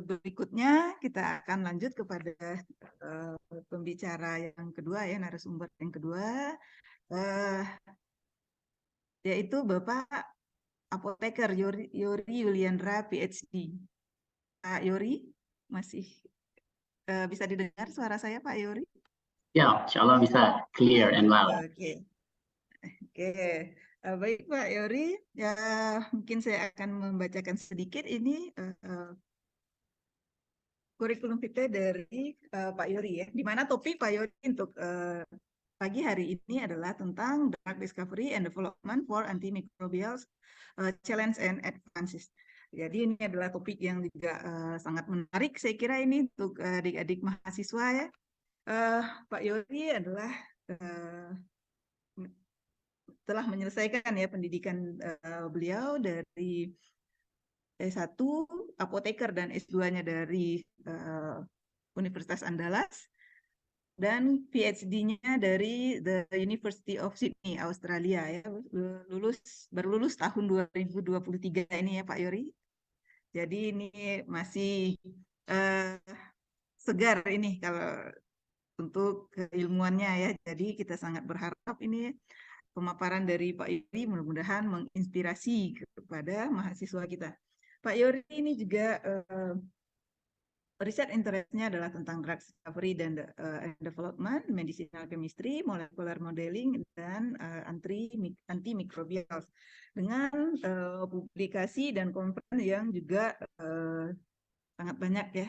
berikutnya kita akan lanjut kepada pembicara yang kedua ya, narasumber yang kedua, yaitu Bapak Apoteker Yori Yuliandra PhD. Pak Yori, masih bisa didengar suara saya Pak Yori? Ya, insya Allah bisa clear and loud. Oke. Baik Pak Yori, ya mungkin saya akan membacakan sedikit ini kurikulum vitae dari Pak Yori ya, di mana topik Pak Yori untuk pagi hari ini adalah tentang drug discovery and development for antimicrobial challenge and advances. Jadi ini adalah topik yang juga sangat menarik, saya kira ini untuk adik-adik mahasiswa ya. Pak Yori adalah telah menyelesaikan ya pendidikan beliau dari S1 apoteker dan S2-nya dari Universitas Andalas dan PhD-nya dari The University of Sydney, Australia ya. Baru lulus tahun 2023 ini ya Pak Yori. Jadi ini masih segar ini kalau untuk keilmuannya ya. Jadi kita sangat berharap ini pemaparan dari Pak Yori mudah-mudahan menginspirasi kepada mahasiswa kita. Pak Yori ini juga riset interestnya adalah tentang drug discovery dan development, medicinal chemistry, molecular modeling, dan antimicrobials dengan publikasi dan konferensi yang juga sangat banyak ya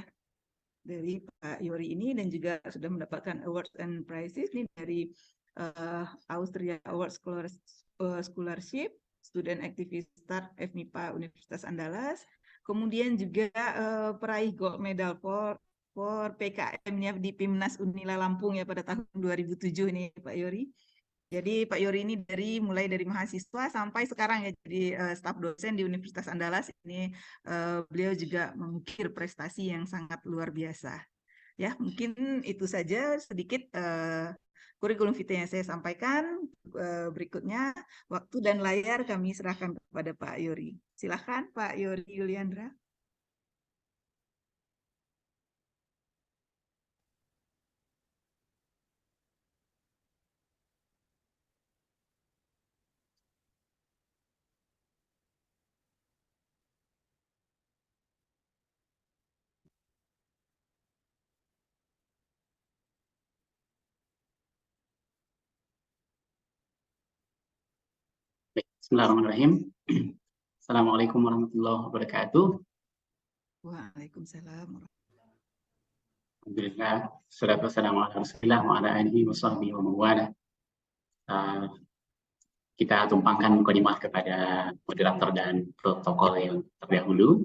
dari Pak Yori ini, dan juga sudah mendapatkan awards and prizes ini dari Austria Award Scholarship, Student Activist Start FMIPA Universitas Andalas, kemudian juga peraih gold medal for PKM-nya di Pimnas Unila Lampung ya pada tahun 2007 ini Pak Yori. Jadi Pak Yori ini mulai dari mahasiswa sampai sekarang ya jadi staf dosen di Universitas Andalas ini, beliau juga mengukir prestasi yang sangat luar biasa. Ya, mungkin itu saja sedikit kurikulum vitae yang saya sampaikan. Berikutnya waktu dan layar kami serahkan kepada Pak Yori. Silakan Pak Yori Yuliandra. Bismillahirrahmanirrahim. Assalamualaikum warahmatullahi wabarakatuh. Waalaikumsalam. Alhamdulillah, salatu wassalamu ala rasulillah wa ala alihi wa sahbihi wa mawala. Kita tumpangkan mukadimah kepada moderator dan protokol yang terdahulu.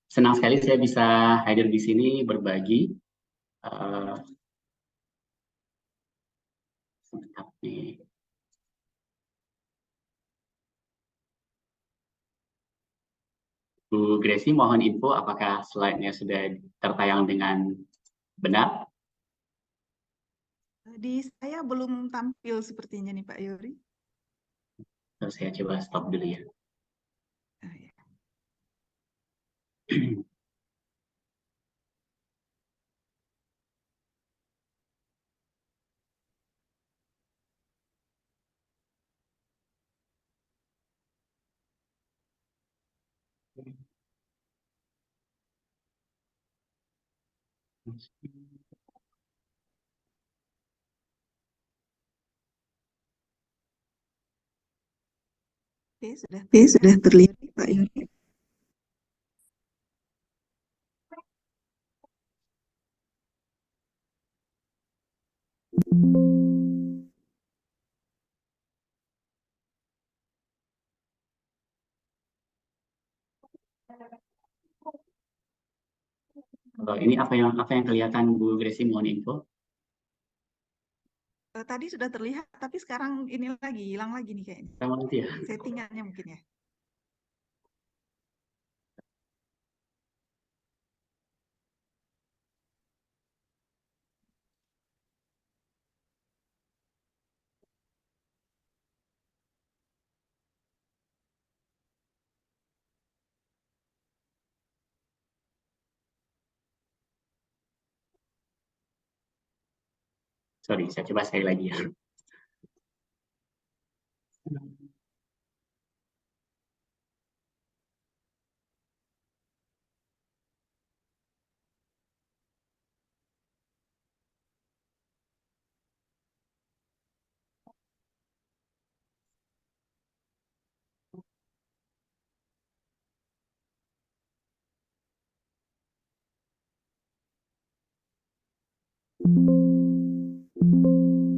Senang sekali saya bisa hadir di sini berbagi. Sebentar nih. Bu Gracie, mohon info apakah slide-nya sudah tertayang dengan benar? Di saya belum tampil sepertinya nih Pak Yori. Terus saya coba stop dulu ya. Ya. Oke, sudah terlihat Pak Yori. Kalau ini apa yang kelihatan Bu Gracie, mohon info? Tadi sudah terlihat, tapi sekarang ini lagi hilang lagi nih kayaknya. Sama nanti ya. Settingannya mungkin ya. Sorry, saya coba sekali lagi ya.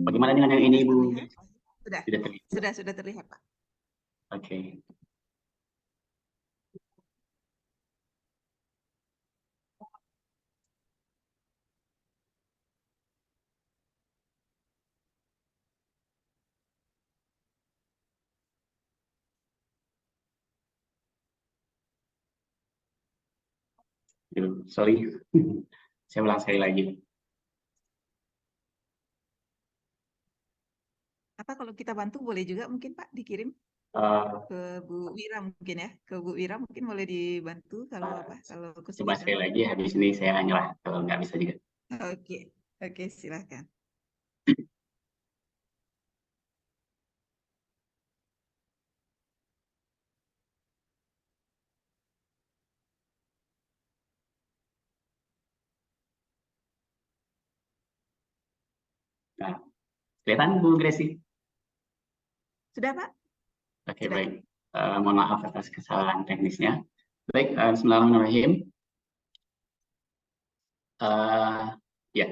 Bagaimana dengan yang ini, Bu? Sudah, Tidak terlihat. sudah terlihat, Pak. Oke. Sorry, saya ulang sekali lagi. Apa kalau kita bantu boleh juga mungkin Pak dikirim ke Bu Wira mungkin ya, ke Bu Wira mungkin boleh dibantu kalau apa kalau Coba kesulitan. sekali lagi, habis ini saya nyerah kalau nggak bisa juga. Oke, oke silakan. Nah, kelihatan Bu Gracie? Sudah Pak? Oke, Sudah. baik. Mohon maaf atas kesalahan teknisnya. Baik, bismillahirrahmanirrahim. Ya,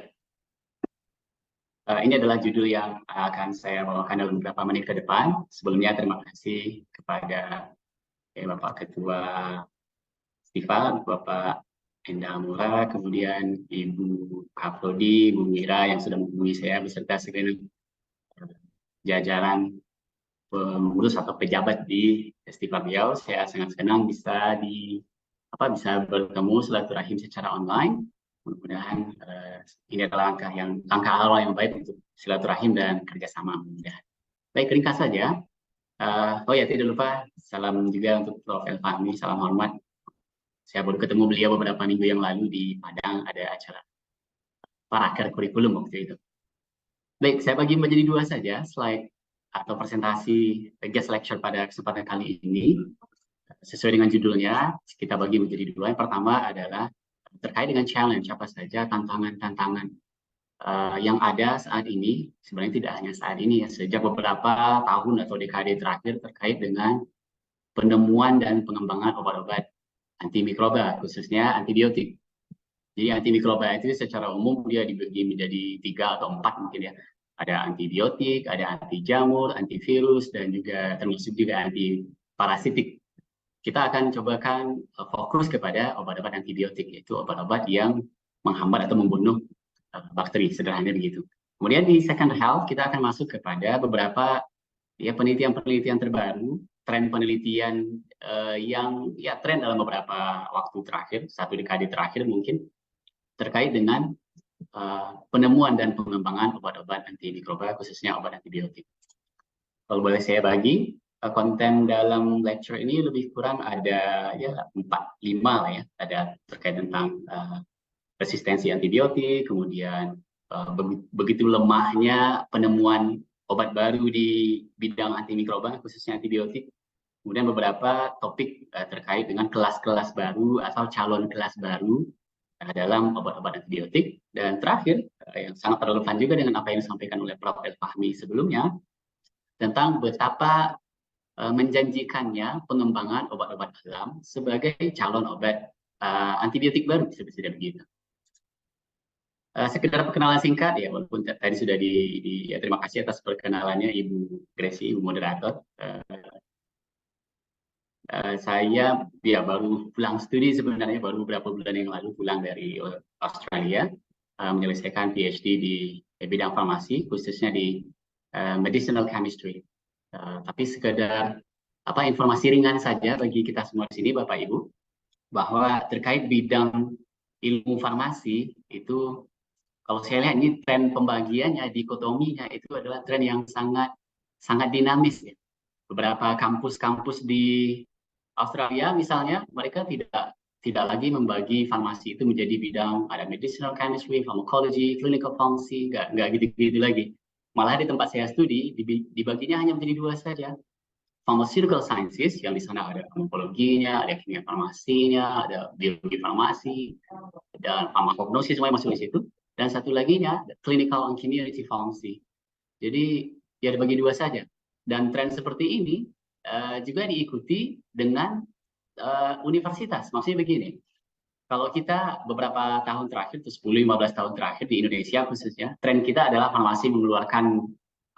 ini adalah judul yang akan saya bawakan dalam beberapa menit ke depan. Sebelumnya terima kasih kepada Bapak Ketua Stiva, Bapak Endah Amura, kemudian Ibu Kaprodi, Ibu Mira yang sudah menghubungi saya beserta segenap jajaran pengurus atau pejabat di festival Riau. Saya sangat senang bisa bisa bertemu silaturahim secara online. Mudah-mudahan ini adalah langkah awal yang baik untuk silaturahim dan kerjasama. Mudah-mudahan. Baik, ringkas saja. Oh ya, tidak lupa salam juga untuk Prof. Fahmi, salam hormat. Saya baru ketemu beliau beberapa minggu yang lalu di Padang, ada acara paraker kurikulum waktu itu. Baik, saya bagi menjadi dua saja slide atau presentasi guest lecture pada kesempatan kali ini. Sesuai dengan judulnya, kita bagi menjadi dua. Yang pertama adalah terkait dengan challenge, apa saja tantangan-tantangan yang ada saat ini. Sebenarnya tidak hanya saat ini ya, sejak beberapa tahun atau dekade terakhir terkait dengan penemuan dan pengembangan obat-obat antimikroba, khususnya antibiotik. Jadi antimikroba itu secara umum dia dibagi menjadi 3 atau 4 mungkin ya. Ada antibiotik, ada anti jamur, antivirus, dan juga termasuk juga anti parasitik. Kita akan cobakan fokus kepada obat-obat antibiotik, yaitu obat-obat yang menghambat atau membunuh bakteri, sederhana begitu. Kemudian di second health kita akan masuk kepada beberapa ya penelitian-penelitian terbaru, tren penelitian yang ya tren dalam beberapa waktu terakhir, 1 dekade terakhir mungkin, terkait dengan penemuan dan pengembangan obat-obat antimikroba, khususnya obat antibiotik. Kalau boleh saya bagi, konten dalam lecture ini lebih kurang ada ya 4-5 lah ya. Ada terkait tentang resistensi antibiotik, kemudian begitu lemahnya penemuan obat baru di bidang antimikroba, khususnya antibiotik. Kemudian beberapa topik terkait dengan kelas-kelas baru atau calon kelas baru dalam obat-obat antibiotik. Dan terakhir, yang sangat relevan juga dengan apa yang disampaikan oleh Prof. Fahmi sebelumnya, tentang betapa menjanjikannya pengembangan obat-obat alam sebagai calon obat antibiotik baru, bisa begitu. Sekedar perkenalan singkat ya, walaupun tadi sudah ya, terima kasih atas perkenalannya Ibu Gracie, Ibu moderator. Saya ya baru pulang studi sebenarnya, baru beberapa bulan yang lalu pulang dari Australia, menyelesaikan PhD di bidang farmasi, khususnya di medicinal chemistry. Tapi sekedar informasi ringan saja bagi kita semua di sini, Bapak Ibu, bahwa terkait bidang ilmu farmasi itu, kalau saya lihat ini tren pembagiannya, dikotominya itu adalah tren yang sangat dinamis ya. Beberapa kampus-kampus di Australia misalnya, mereka tidak tidak lagi membagi farmasi itu menjadi bidang ada medicinal chemistry, pharmacology, clinical pharmacy, nggak gitu-gitu lagi. Malah di tempat saya studi dibaginya hanya menjadi dua saja. Pharmaceutical sciences yang di sana ada farmakologinya, ada kimia farmasinya, ada biologi farmasi, dan farmakognosis semuanya masuk di situ. Dan satu lagi clinical and community pharmacy. Jadi ya dibagi dua saja. Dan tren seperti ini juga diikuti dengan universitas. Maksudnya begini, kalau kita beberapa tahun terakhir, 10-15 tahun terakhir di Indonesia khususnya, tren kita adalah farmasi mengeluarkan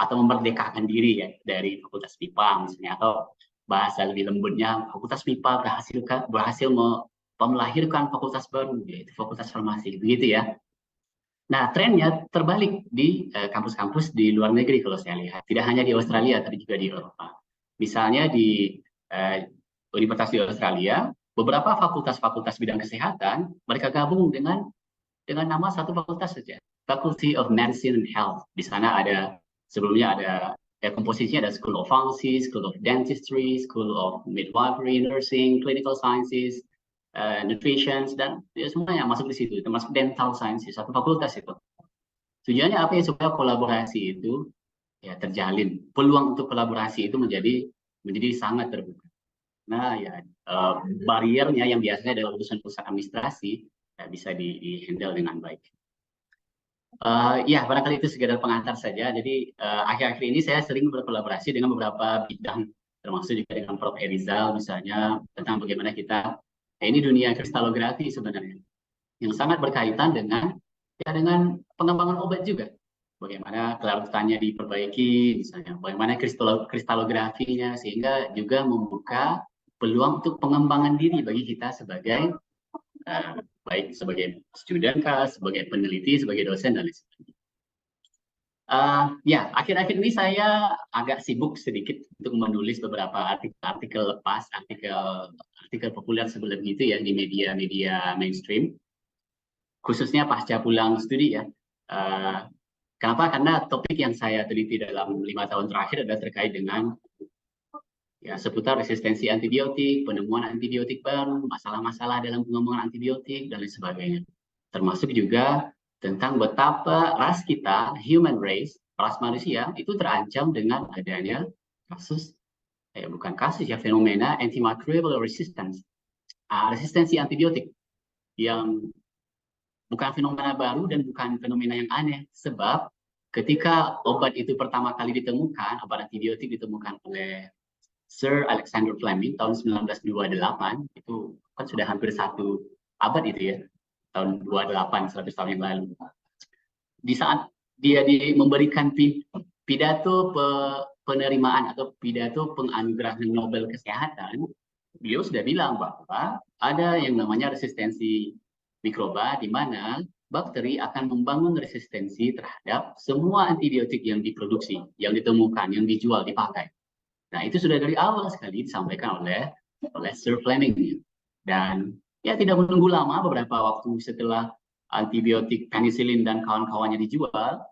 atau memerdekakan diri ya dari Fakultas MIPA misalnya, atau bahasa lebih lembutnya, Fakultas MIPA berhasil melahirkan fakultas baru, yaitu Fakultas Farmasi, begitu ya. Nah, trennya terbalik di kampus-kampus di luar negeri kalau saya lihat. Tidak hanya di Australia, tapi juga di Eropa. Misalnya di Universitas di Australia, beberapa fakultas-fakultas bidang kesehatan, mereka gabung dengan nama satu fakultas saja, Faculty of Medicine and Health. Di sana sebelumnya ada komposisinya ada School of Pharmacy, School of Dentistry, School of Midwifery, Nursing, Clinical Sciences, Nutrition, dan ya, semuanya masuk di situ, termasuk Dental Sciences, satu fakultas itu. Tujuannya apa ya? Supaya kolaborasi itu ya terjalin. Peluang untuk kolaborasi itu menjadi sangat terbuka. Nah ya, bariernya yang biasanya adalah urusan-urusan administrasi bisa di-handle dengan baik. Ya, barangkali itu sekedar pengantar saja. Jadi akhir-akhir ini saya sering berkolaborasi dengan beberapa bidang, termasuk juga dengan Prof. Erizal misalnya, tentang bagaimana kita, ini dunia kristalografi sebenarnya, yang sangat berkaitan dengan pengembangan obat juga. Bagaimana kelarutannya diperbaiki, misalnya, bagaimana kristalografinya, sehingga juga membuka peluang untuk pengembangan diri bagi kita sebagai baik sebagai student kah, sebagai peneliti, sebagai dosen, dan lain sebagainya. Ya, akhir-akhir ini saya agak sibuk sedikit untuk menulis beberapa artikel lepas, artikel populer sebelum itu ya di media mainstream, khususnya pasca pulang studi ya. Kenapa? Karena topik yang saya teliti dalam 5 tahun terakhir adalah terkait dengan ya seputar resistensi antibiotik, penemuan antibiotik baru, masalah-masalah dalam pengembangan antibiotik, dan lain sebagainya. Termasuk juga tentang betapa ras kita, human race, ras manusia, itu terancam dengan adanya fenomena antimicrobial resistance, resistensi antibiotik, yang bukan fenomena baru dan bukan fenomena yang aneh, sebab ketika obat itu pertama kali ditemukan, obat antibiotik ditemukan oleh Sir Alexander Fleming tahun 1928, itu kan sudah hampir 1 abad itu ya, tahun 28, 100 tahun yang lalu. Di saat dia memberikan pidato penerimaan atau pidato penganugerahan Nobel Kesehatan, beliau sudah bilang bahwa ada yang namanya resistensi mikroba, di mana bakteri akan membangun resistensi terhadap semua antibiotik yang diproduksi, yang ditemukan, yang dijual, dipakai. Nah, itu sudah dari awal sekali disampaikan oleh Sir Fleming. Dan ya tidak menunggu lama, beberapa waktu setelah antibiotik penicillin dan kawan-kawannya dijual,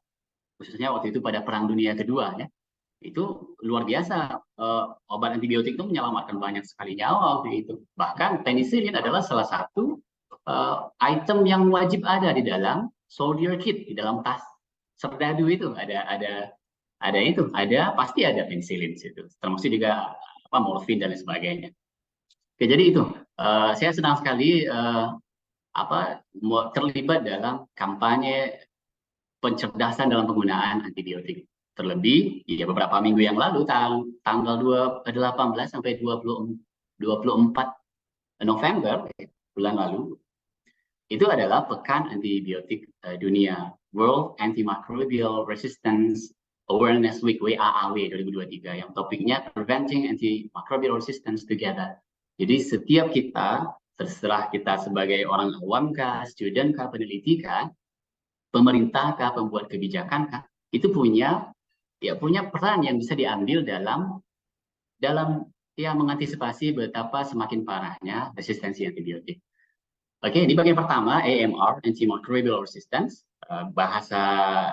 khususnya waktu itu pada Perang Dunia Kedua, ya, itu luar biasa. Obat antibiotik itu menyelamatkan banyak sekali nyawa waktu itu. Bahkan penicillin adalah salah satu item yang wajib ada di dalam soldier kit, di dalam tas serdadu itu pasti ada penicillin situ, termasuk juga morfin dan lain sebagainya. Oke, jadi itu saya senang sekali terlibat dalam kampanye pencerdasan dalam penggunaan antibiotik. Terlebih ya beberapa minggu yang lalu, tanggal 18 sampai 24 November bulan lalu, itu adalah Pekan Antibiotik Dunia, World Antimicrobial Resistance Awareness Week, WAAW 2023, yang topiknya Preventing Antimicrobial Resistance Together. Jadi setiap kita, terserah kita sebagai orang awam kah, student kah, peneliti kah, pemerintah kah, pembuat kebijakan kah, itu punya peran yang bisa diambil dalam mengantisipasi betapa semakin parahnya resistensi antibiotik. Oke, di bagian pertama, AMR, Antimicrobial Resistance, bahasa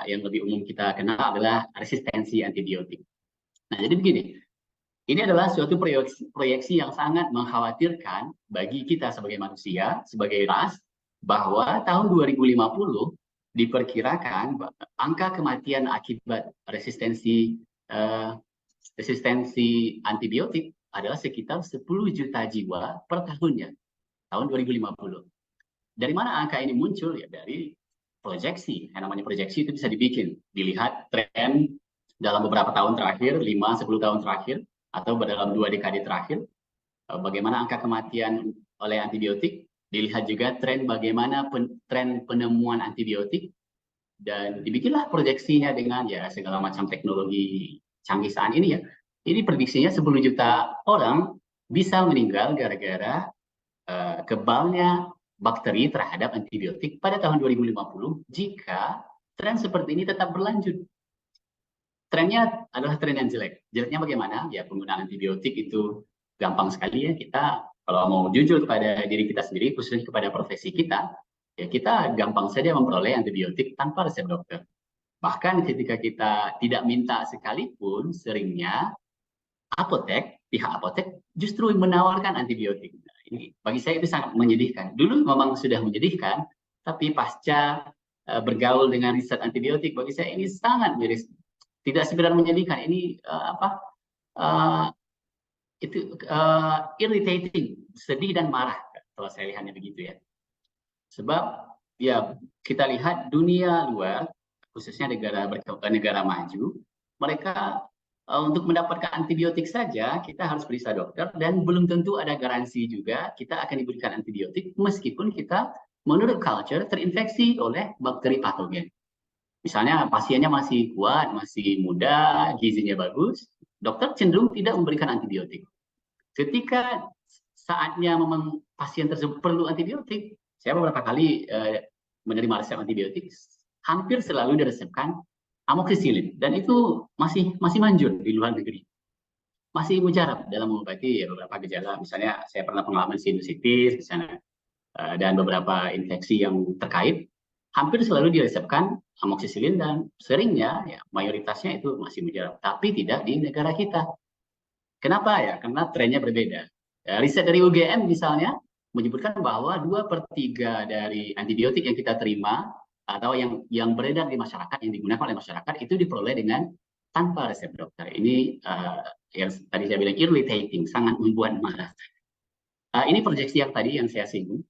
yang lebih umum kita kenal adalah resistensi antibiotik. Nah, jadi begini, Ini adalah suatu proyeksi yang sangat mengkhawatirkan bagi kita sebagai manusia, sebagai ras, bahwa tahun 2050 diperkirakan angka kematian akibat resistensi antibiotik adalah sekitar 10 juta jiwa per tahunnya, tahun 2050. Dari mana angka ini muncul? Ya dari proyeksi. Yang namanya proyeksi itu bisa dibikin, dilihat tren dalam beberapa tahun terakhir, 5-10 tahun terakhir, atau dalam 2 dekade terakhir, bagaimana angka kematian oleh antibiotik, dilihat juga tren bagaimana tren penemuan antibiotik, dan dibikinlah proyeksinya dengan ya segala macam teknologi canggih saat ini ya. Ini prediksinya 10 juta orang bisa meninggal gara-gara kebalnya bakteri terhadap antibiotik pada tahun 2050 jika tren seperti ini tetap berlanjut. Trennya adalah tren yang jelek. Jeleknya bagaimana? Ya penggunaan antibiotik itu gampang sekali ya. Kita kalau mau jujur kepada diri kita sendiri, khususnya kepada profesi kita, ya kita gampang saja memperoleh antibiotik tanpa resep dokter. Bahkan ketika kita tidak minta sekalipun, seringnya pihak apotek justru menawarkan antibiotik. Nah, ini bagi saya itu sangat menyedihkan. Dulu memang sudah menyedihkan, tapi pasca bergaul dengan riset antibiotik, bagi saya ini sangat miris. Tidak sekedar menyedihkan, ini irritating, sedih dan marah kalau saya lihatnya begitu ya. Sebab ya kita lihat dunia luar, khususnya negara maju, mereka untuk mendapatkan antibiotik saja kita harus periksa dokter, dan belum tentu ada garansi juga kita akan diberikan antibiotik meskipun kita menurut culture terinfeksi oleh bakteri patogen. Misalnya pasiennya masih kuat, masih muda, gizinya bagus, dokter cenderung tidak memberikan antibiotik. Ketika saatnya memang pasien tersebut perlu antibiotik, saya beberapa kali menerima resep antibiotik, hampir selalu diresepkan amoxicillin, dan itu masih manjur di luar negeri. Masih mujarab dalam mengobati ya, beberapa gejala, misalnya saya pernah pengalaman sinusitis, misalnya, dan beberapa infeksi yang terkait, hampir selalu diresepkan amoxicillin, dan seringnya ya mayoritasnya itu masih mujarab, tapi tidak di negara kita. Kenapa ya? Karena trennya berbeda. Ya, riset dari UGM misalnya menyebutkan bahwa 2/3 dari antibiotik yang kita terima atau yang beredar di masyarakat, yang digunakan oleh masyarakat, itu diperoleh dengan tanpa resep dokter. Ini yang tadi saya bilang irritating, sangat membuat marah. Ini proyeksi yang tadi yang saya singgung.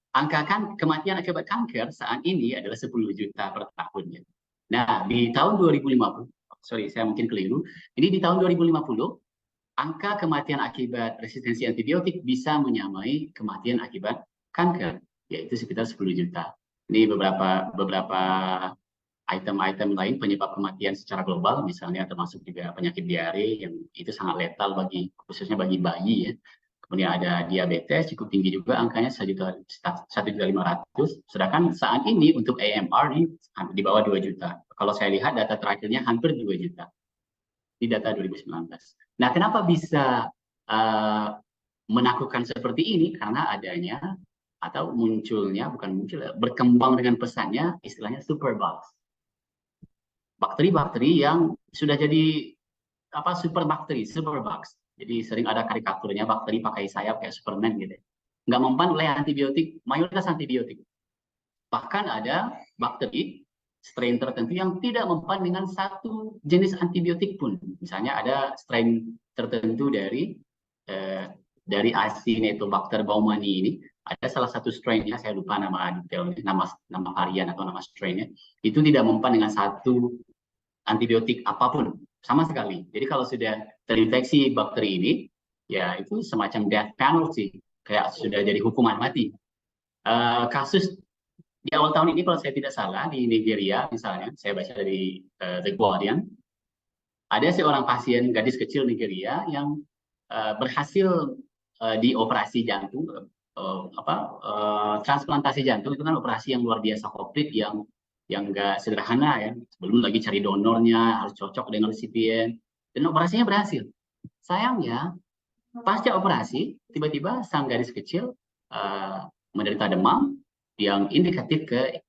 Angka kematian akibat kanker saat ini adalah 10 juta per tahunnya. Nah, di tahun 2050, sorry saya mungkin keliru, ini di tahun 2050, angka kematian akibat resistensi antibiotik bisa menyamai kematian akibat kanker, yaitu sekitar 10 juta. Ini beberapa item-item lain penyebab kematian secara global, misalnya termasuk juga penyakit diare yang itu sangat letal khususnya bagi bayi ya. Kemudian ada diabetes, cukup tinggi juga angkanya 1.500.000. Sedangkan saat ini untuk AMR ini di bawah 2 juta. Kalau saya lihat data terakhirnya hampir 2 juta di data 2019. Nah, kenapa bisa menakutkan seperti ini? Karena adanya atau munculnya, berkembang dengan pesannya istilahnya superbugs. Bakteri-bakteri yang sudah jadi superbugs. Jadi sering ada karikaturnya bakteri pakai sayap kayak Superman gitu. Nggak mempan oleh antibiotik, mayoritas antibiotik. Bahkan ada bakteri strain tertentu yang tidak mempan dengan satu jenis antibiotik pun. Misalnya ada strain tertentu dari Acinetobacter baumannii ini, ada salah satu strainnya, saya lupa nama detailnya, nama varian atau nama strainnya, itu tidak mempan dengan satu antibiotik apapun sama sekali. Jadi kalau sudah terinfeksi bakteri ini, ya itu semacam death penalty, kayak sudah jadi hukuman mati. Kasus di awal tahun ini kalau saya tidak salah di Nigeria misalnya, saya baca dari The Guardian, ada seorang pasien gadis kecil Nigeria yang berhasil dioperasi jantung, transplantasi jantung. Itu kan operasi yang luar biasa komplit, yang nggak sederhana ya. Belum lagi cari donornya, harus cocok dengan resipien, dan operasinya berhasil. Sayangnya pasca operasi tiba-tiba sang gadis kecil menderita demam yang indikatif ke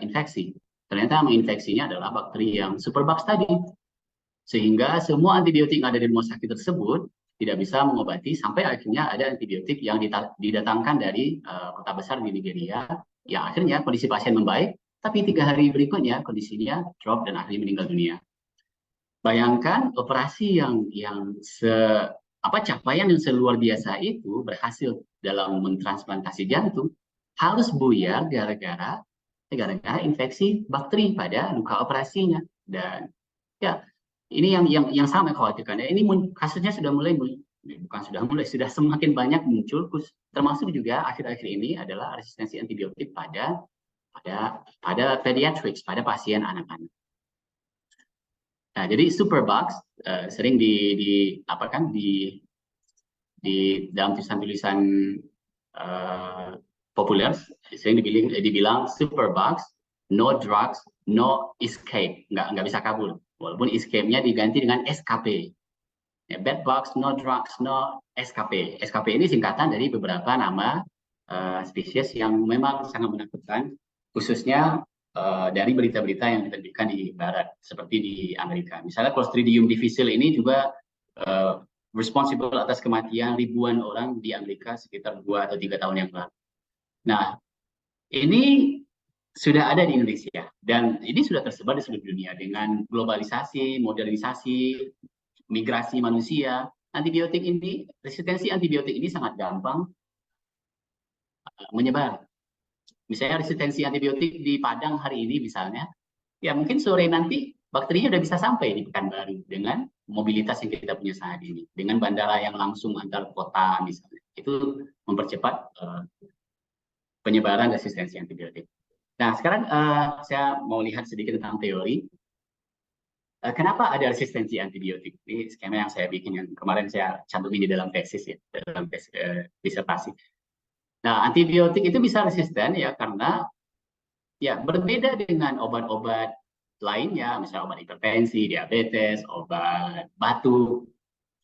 infeksi. Ternyata infeksinya adalah bakteri yang superbugs tadi. Sehingga semua antibiotik yang ada di rumah sakit tersebut tidak bisa mengobati sampai akhirnya ada antibiotik yang didatangkan dari kota besar di Nigeria, yang akhirnya kondisi pasien membaik, tapi 3 hari berikutnya kondisinya drop dan akhirnya meninggal dunia. Bayangkan operasi yang capaian yang seluar biasa itu berhasil dalam mentransplantasi jantung harus buyar gara-gara infeksi bakteri pada luka operasinya. Dan ya, ini yang sangat mengkhawatirkan. Ya, ini kasusnya sudah sudah semakin banyak muncul, termasuk juga akhir-akhir ini adalah resistensi antibiotik pada pediatrics, pada pasien anak-anak. Nah, jadi superbugs sering di dalam tulisan-tulisan populer sering dibilang superbugs, no drugs, no escape, nggak bisa kabur. Walaupun escape-nya diganti dengan SKP. Ya, bed bugs, no drugs, no SKP. SKP ini singkatan dari beberapa nama spesies yang memang sangat menakutkan, khususnya dari berita-berita yang diterbitkan di Barat, seperti di Amerika. Misalnya Clostridium difficile ini juga responsible atas kematian ribuan orang di Amerika sekitar 2 atau 3 tahun yang lalu. Nah, ini sudah ada di Indonesia, dan ini sudah tersebar di seluruh dunia dengan globalisasi, modernisasi, migrasi manusia. Resistensi antibiotik ini sangat gampang menyebar. Misalnya resistensi antibiotik di Padang hari ini misalnya, ya mungkin sore nanti bakterinya udah bisa sampai di Pekanbaru dengan mobilitas yang kita punya saat ini, dengan bandara yang langsung antar kota misalnya. Itu mempercepat penyebaran resistensi antibiotik. Nah, sekarang saya mau lihat sedikit tentang teori. Kenapa ada resistensi antibiotik? Ini skema yang saya bikin, yang kemarin saya cantumin di dalam tesis ya, dalam disertasi. Nah, antibiotik itu bisa resisten ya karena ya berbeda dengan obat-obat lainnya, misalnya obat hipertensi, diabetes, obat batuk.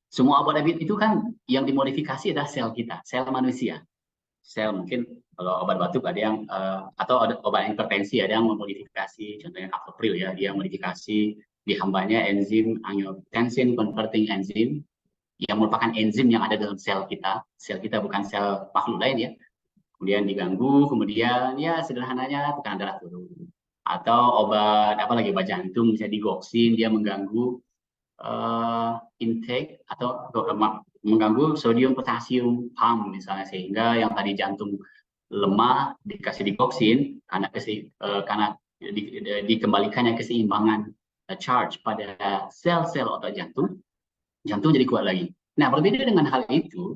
Semua obat itu kan yang dimodifikasi adalah sel kita, sel manusia. Sel mungkin kalau obat batuk ada yang atau obat hipertensi ada yang memodifikasi, contohnya captopril ya, dia modifikasi dihambanya enzim angiotensin converting enzyme yang merupakan enzim yang ada dalam sel kita. Sel kita bukan sel makhluk lain ya. Kemudian diganggu, kemudian ya sederhananya tekanan darah turun. Atau obat obat jantung misalnya digoxin, dia mengganggu intake atau mengganggu sodium potasium pump misalnya, sehingga yang tadi jantung lemah dikasih digoxin karena dikembalikannya keseimbangan charge pada sel-sel otot jantung jadi kuat lagi. Nah, berbeda dengan hal itu,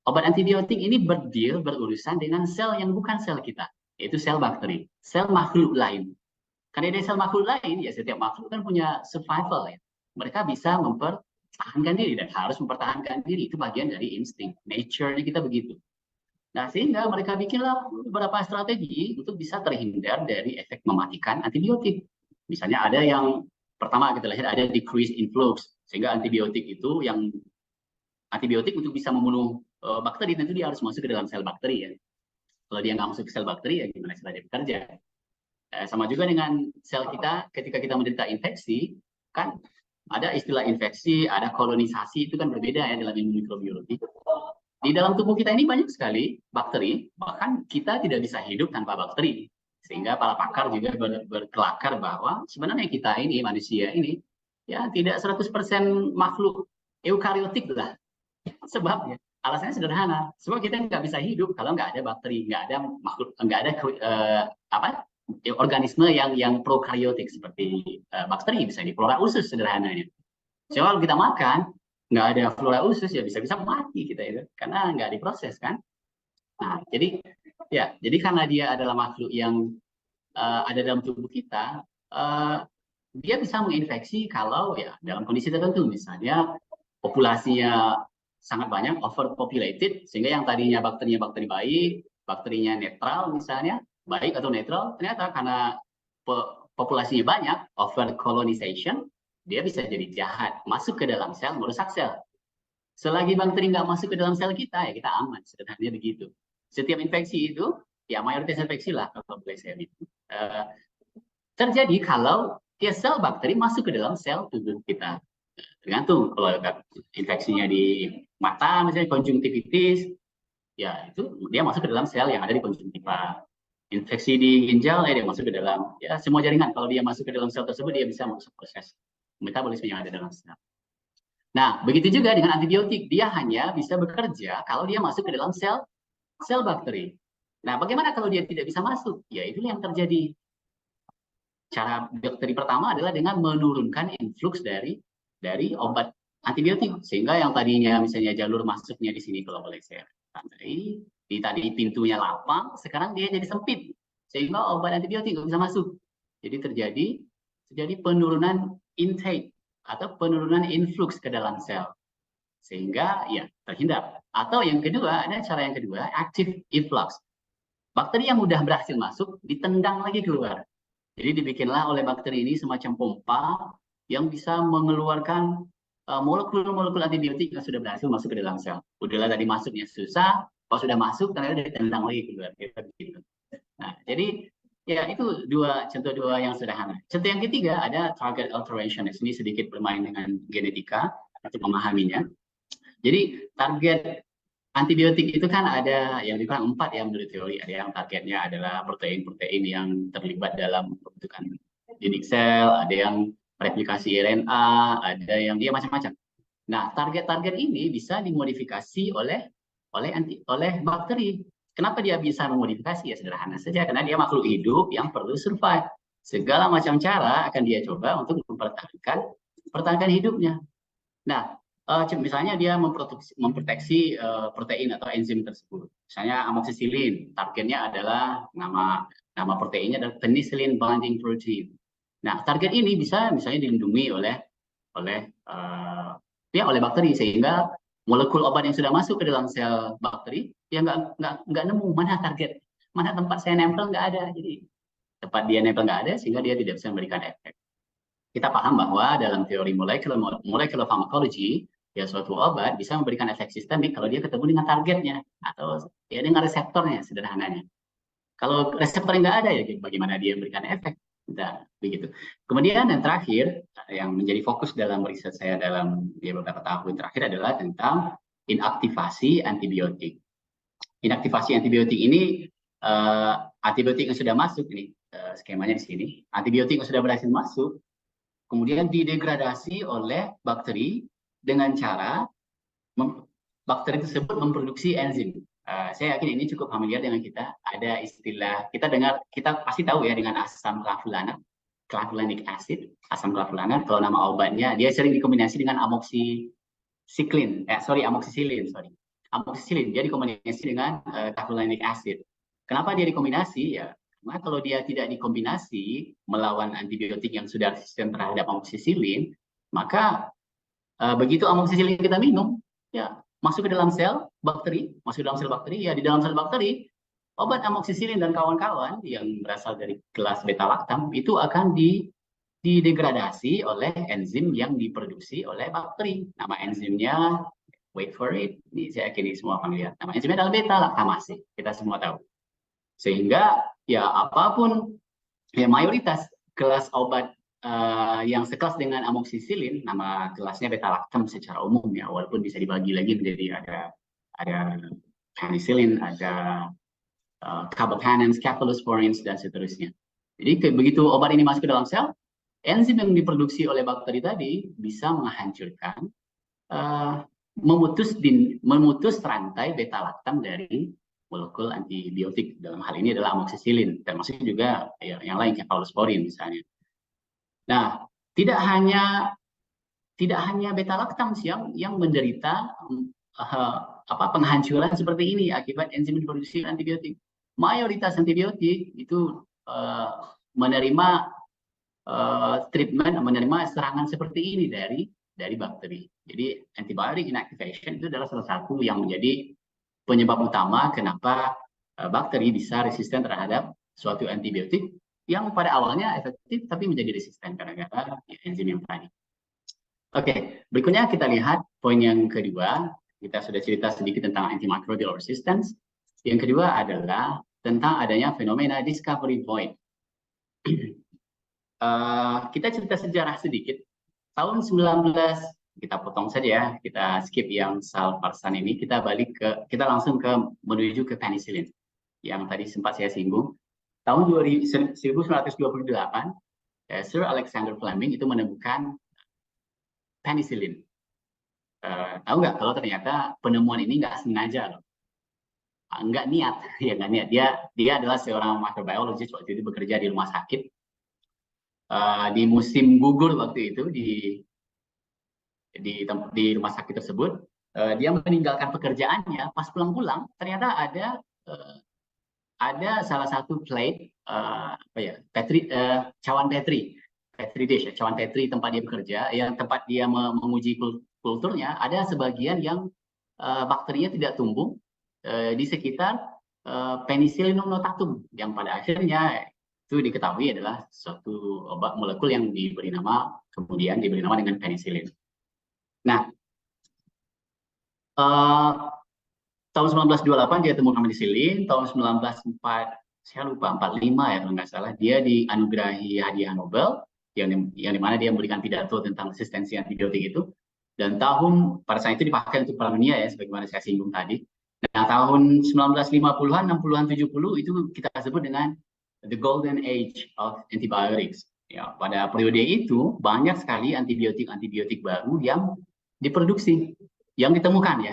obat antibiotik ini berurusan dengan sel yang bukan sel kita, yaitu sel bakteri, sel makhluk lain. Karena dari sel makhluk lain, ya setiap makhluk kan punya survival ya. Mereka bisa mempertahankan diri dan harus mempertahankan diri. Itu bagian dari insting, nature-nya kita begitu. Nah, sehingga mereka bikinlah beberapa strategi untuk bisa terhindar dari efek mematikan antibiotik. Misalnya ada yang pertama kita lihat ada decrease influx, sehingga antibiotik untuk bisa membunuh bakteri tentu dia harus masuk ke dalam sel bakteri ya. Kalau dia nggak masuk ke sel bakteri ya gimana cara dia bekerja? Sama juga dengan sel kita ketika kita menderita infeksi, kan ada istilah infeksi, ada kolonisasi, itu kan berbeda ya dalam ilmu mikrobiologi. Di dalam tubuh kita ini banyak sekali bakteri, bahkan kita tidak bisa hidup tanpa bakteri. Sehingga para pakar juga berkelakar bahwa sebenarnya kita ini, manusia ini, ya tidak 100% makhluk eukariotik lah. Sebabnya alasannya sederhana, sebab kita nggak bisa hidup kalau nggak ada bakteri, nggak ada makhluk, nggak ada organisme yang prokaryotik seperti bakteri, misalnya flora usus sederhananya. So, kalau kita makan nggak ada flora usus ya bisa-bisa mati kita itu karena nggak diproses kan. Nah, jadi karena dia adalah makhluk yang ada dalam tubuh kita, dia bisa menginfeksi kalau ya dalam kondisi tertentu, misalnya populasinya sangat banyak, overpopulated, sehingga yang tadinya bakterinya bakteri baik, bakterinya netral misalnya, baik atau netral, ternyata karena populasinya banyak, over colonization, dia bisa jadi jahat, masuk ke dalam sel, merusak sel. Selagi bakteri nggak masuk ke dalam sel kita, ya kita aman, sederhananya begitu. Setiap infeksi itu, ya mayoritas infeksi lah, kalau boleh saya bilang, terjadi kalau sel bakteri masuk ke dalam sel tubuh kita. Tergantung, kalau infeksinya di mata, misalnya konjungtivitis, ya itu dia masuk ke dalam sel yang ada di konjungtiva. Infeksi di ginjal, dia masuk ke dalam, ya semua jaringan. Kalau dia masuk ke dalam sel tersebut, dia bisa masuk proses metabolisme yang ada dalam sel. Nah, begitu juga dengan antibiotik, dia hanya bisa bekerja kalau dia masuk ke dalam sel bakteri. Nah, bagaimana kalau dia tidak bisa masuk? Ya, itu yang terjadi. Cara bakteri pertama adalah dengan menurunkan influx dari obat antibiotik, sehingga yang tadinya misalnya jalur masuknya di sini, kalau boleh saya tandai, di tadi pintunya lapang, sekarang dia jadi sempit, sehingga obat antibiotik nggak bisa masuk. Jadi terjadi penurunan intake atau penurunan influx ke dalam sel, sehingga ya terhindar. Atau yang kedua, ada cara yang kedua, active influx. Bakteri yang mudah berhasil masuk ditendang lagi keluar. Jadi dibikinlah oleh bakteri ini semacam pompa yang bisa mengeluarkan molekul-molekul antibiotik yang sudah berhasil masuk ke dalam sel. Udahlah tadi masuknya susah, kalau sudah masuk ternyata ditendang lagi keluar. Gitu. Nah, jadi ya itu contoh dua yang sederhana. Contoh yang ketiga ada target alteration. Ini sedikit bermain dengan genetika untuk memahaminya. Jadi target antibiotik itu kan ada yang dibilang 4 ya menurut teori. Ada yang targetnya adalah protein-protein yang terlibat dalam pembentukan dinding sel, ada yang replikasi RNA, ada yang dia macam-macam. Nah, target-target ini bisa dimodifikasi oleh bakteri. Kenapa dia bisa memodifikasi? Ya sederhana saja, karena dia makhluk hidup yang perlu survive. Segala macam cara akan dia coba untuk mempertahankan hidupnya. Nah, misalnya dia memproteksi protein atau enzim tersebut. Misalnya amoxicillin, targetnya adalah nama proteinnya adalah penicillin binding protein. Nah, target ini bisa misalnya dilindungi oleh bakteri, sehingga molekul obat yang sudah masuk ke dalam sel bakteri ya nggak nemu mana target, mana tempat saya nempel, nggak ada. Jadi tempat dia nempel nggak ada, sehingga dia tidak bisa memberikan efek. Kita paham bahwa dalam teori molecular pharmacology, ya suatu obat bisa memberikan efek sistemik kalau dia ketemu dengan targetnya atau ya dengan reseptornya sederhananya. Kalau reseptornya nggak ada, ya bagaimana dia memberikan efek? Nah, begitu. Kemudian yang terakhir, yang menjadi fokus dalam riset saya dalam beberapa tahun terakhir adalah tentang inaktivasi antibiotik. Inaktivasi antibiotik ini, antibiotik yang sudah masuk, ini skemanya di sini, antibiotik yang sudah berhasil masuk, kemudian didegradasi oleh bakteri dengan cara bakteri tersebut memproduksi enzim. Saya yakin ini cukup familiar dengan kita. Ada istilah, kita pasti tahu ya dengan asam clavulanic acid, asam clavulanic. Kalau nama obatnya, dia sering dikombinasi dengan amoxicillin. Amoxicillin, dia dikombinasi dengan clavulanic acid. Kenapa dia dikombinasi? Ya, karena kalau dia tidak dikombinasi melawan antibiotik yang sudah resisten terhadap amoxicillin, maka begitu amoxicillin kita minum, ya masuk ke dalam sel bakteri, ya di dalam sel bakteri, obat amoxicillin dan kawan-kawan yang berasal dari kelas beta lactam itu akan didegradasi oleh enzim yang diproduksi oleh bakteri. Nama enzimnya, wait for it, ini saya yakin ini semua familiar. Nama enzimnya adalah beta laktamase, kita semua tahu. Sehingga ya apapun, ya mayoritas kelas obat yang sekelas dengan amoxicillin, nama kelasnya beta lactam secara umum ya, walaupun bisa dibagi lagi menjadi ada penicillin, ada carbapenem, cephalosporins dan seterusnya. Jadi begitu obat ini masuk ke dalam sel, enzim yang diproduksi oleh bakteri tadi bisa menghancurkan, memutus rantai beta lactam dari molekul antibiotik. Dalam hal ini adalah amoxicillin, termasuk juga ya, yang lain cephalosporin misalnya. Nah, tidak hanya beta lactam yang menderita penghancuran seperti ini akibat enzim diproduksi antibiotik. Mayoritas antibiotik itu menerima treatment, menerima serangan seperti ini dari bakteri. Jadi antibiotic inactivation itu adalah salah satu yang menjadi penyebab utama kenapa bakteri bisa resisten terhadap suatu antibiotik yang pada awalnya efektif tapi menjadi resisten gara-gara enzim yang tadi. Oke, berikutnya kita lihat poin yang kedua. Kita sudah cerita sedikit tentang antimicrobial resistance. Yang kedua adalah tentang adanya fenomena discovery void. Kita cerita sejarah sedikit. tahun 19 kita potong saja ya, kita skip yang salvarsan ini, kita langsung menuju ke penicillin yang tadi sempat saya singgung. Tahun 1928, Sir Alexander Fleming itu menemukan penicillin. Tahu nggak kalau ternyata penemuan ini nggak sengaja loh, nggak niat, ya nggak niat. Dia adalah seorang microbiologist waktu itu bekerja di rumah sakit. Di musim gugur waktu itu di rumah sakit tersebut, dia meninggalkan pekerjaannya. Pas pulang-pulang, ternyata ada salah satu plate cawan petri dish, cawan petri tempat dia bekerja, yang tempat dia menguji kulturnya, ada sebagian yang bakterinya tidak tumbuh di sekitar Penicillium notatum, yang pada akhirnya itu diketahui adalah suatu obat molekul yang kemudian diberi nama dengan penicillin. Nah, tahun 1928 dia temukan penicillin, tahun 1945 ya kalau nggak salah, dia dianugerahi hadiah Nobel, yang dimana dia memberikan pidato tentang resistensi antibiotik itu, dan pada saat itu dipakai untuk Perang Dunia ya, sebagaimana saya singgung tadi. Nah, tahun 1950-an, 60-an, 70 itu kita sebut dengan the golden age of antibiotics. Ya, pada periode itu banyak sekali antibiotik baru yang diproduksi, yang ditemukan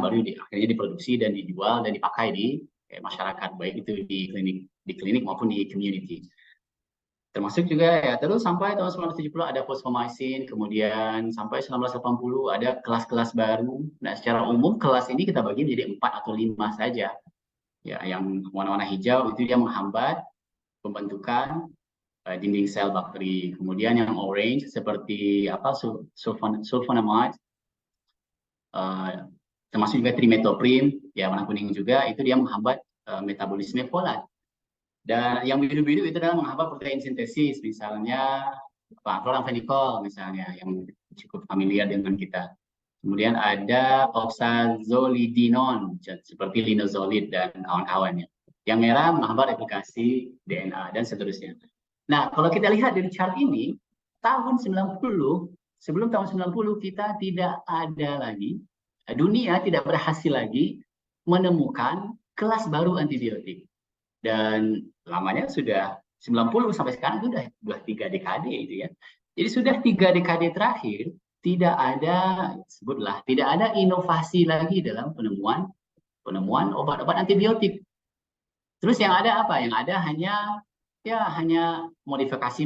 baru akhirnya diproduksi dan dijual dan dipakai di masyarakat, baik itu di klinik maupun di community. Termasuk juga ya, terus sampai tahun 1970 ada fosfomycin, kemudian sampai 1980 ada kelas-kelas baru. Nah, secara umum kelas ini kita bagi menjadi 4 atau 5 saja. Ya, yang warna-warna hijau itu dia menghambat pembentukan dinding sel bakteri. Kemudian yang orange seperti sulfonamide, termasuk juga trimetoprim, ya warna kuning juga, itu dia menghambat metabolisme folat. Dan yang biru-biru itu adalah menghambat protein sintesis, misalnya chloramphenicol misalnya, yang cukup familiar dengan kita. Kemudian ada oxazolidinone, seperti linezolid dan kawan-kawannya. Yang merah menghambat replikasi DNA dan seterusnya. Nah, kalau kita lihat dari chart ini, sebelum tahun 90 kita tidak ada lagi, dunia tidak berhasil lagi menemukan kelas baru antibiotik. Dan lamanya sudah 90 sampai sekarang sudah 3 dekade itu ya. Jadi sudah 3 dekade terakhir tidak ada inovasi lagi dalam penemuan obat-obat antibiotik. Terus yang ada apa? Yang ada hanya modifikasi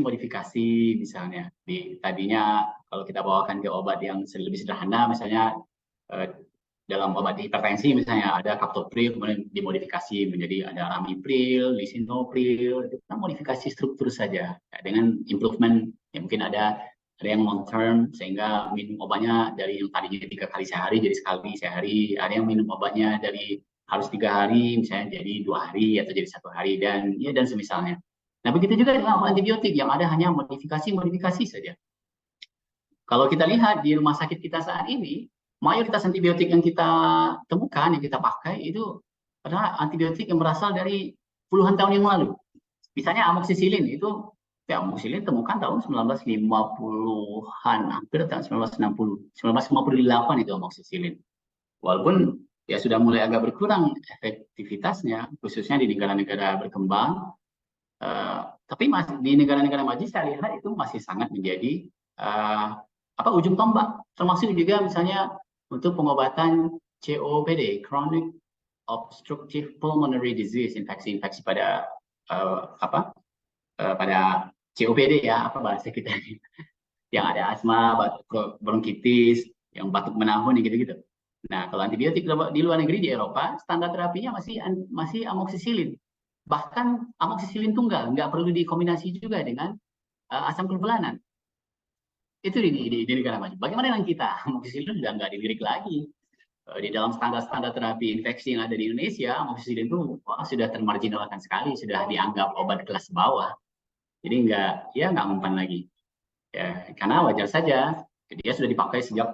misalnya. Tadinya kalau kita bawakan ke obat yang lebih sederhana, misalnya dalam obat hipertensi misalnya ada captopril, kemudian dimodifikasi menjadi ada ramipril, lisinopril, itu kan modifikasi struktur saja dengan improvement. Ya mungkin ada yang long term sehingga minum obatnya dari yang tadinya 3 kali sehari jadi sekali sehari, ada yang minum obatnya dari harus 3 hari misalnya jadi 2 hari atau jadi 1 hari, dan semisalnya. Nah, begitu juga dengan antibiotik yang ada hanya modifikasi saja. Kalau kita lihat di rumah sakit kita saat ini, mayoritas antibiotik yang kita temukan, yang kita pakai itu adalah antibiotik yang berasal dari puluhan tahun yang lalu. Misalnya amoxicillin itu, amoxicillin temukan tahun 1950-an, hampir tahun 1960, 1958 itu amoxicillin. Walaupun ya sudah mulai agak berkurang efektivitasnya, khususnya di negara-negara berkembang, tapi di negara-negara maju saya lihat itu masih sangat menjadi ujung tombak, termasuk juga misalnya untuk pengobatan COPD, chronic obstructive pulmonary disease, infeksi pada pada COPD ya, apa bahasa kita yang ada asma, batuk bronkitis, yang batuk menahun gitu-gitu. Nah, kalau antibiotik di luar negeri, di Eropa, standar terapinya masih amoxicillin. Bahkan amoxicillin tunggal, nggak perlu dikombinasi juga dengan asam klorofulanan. Itu di negara maju. Bagaimana dengan kita? Amoxicillin sudah nggak dilirik lagi. Di dalam standar terapi infeksi yang ada di Indonesia, amoxicillin itu sudah termarginalkan sekali, sudah dianggap obat kelas bawah. Jadi nggak mempan lagi. Ya, karena wajar saja, dia sudah dipakai sejak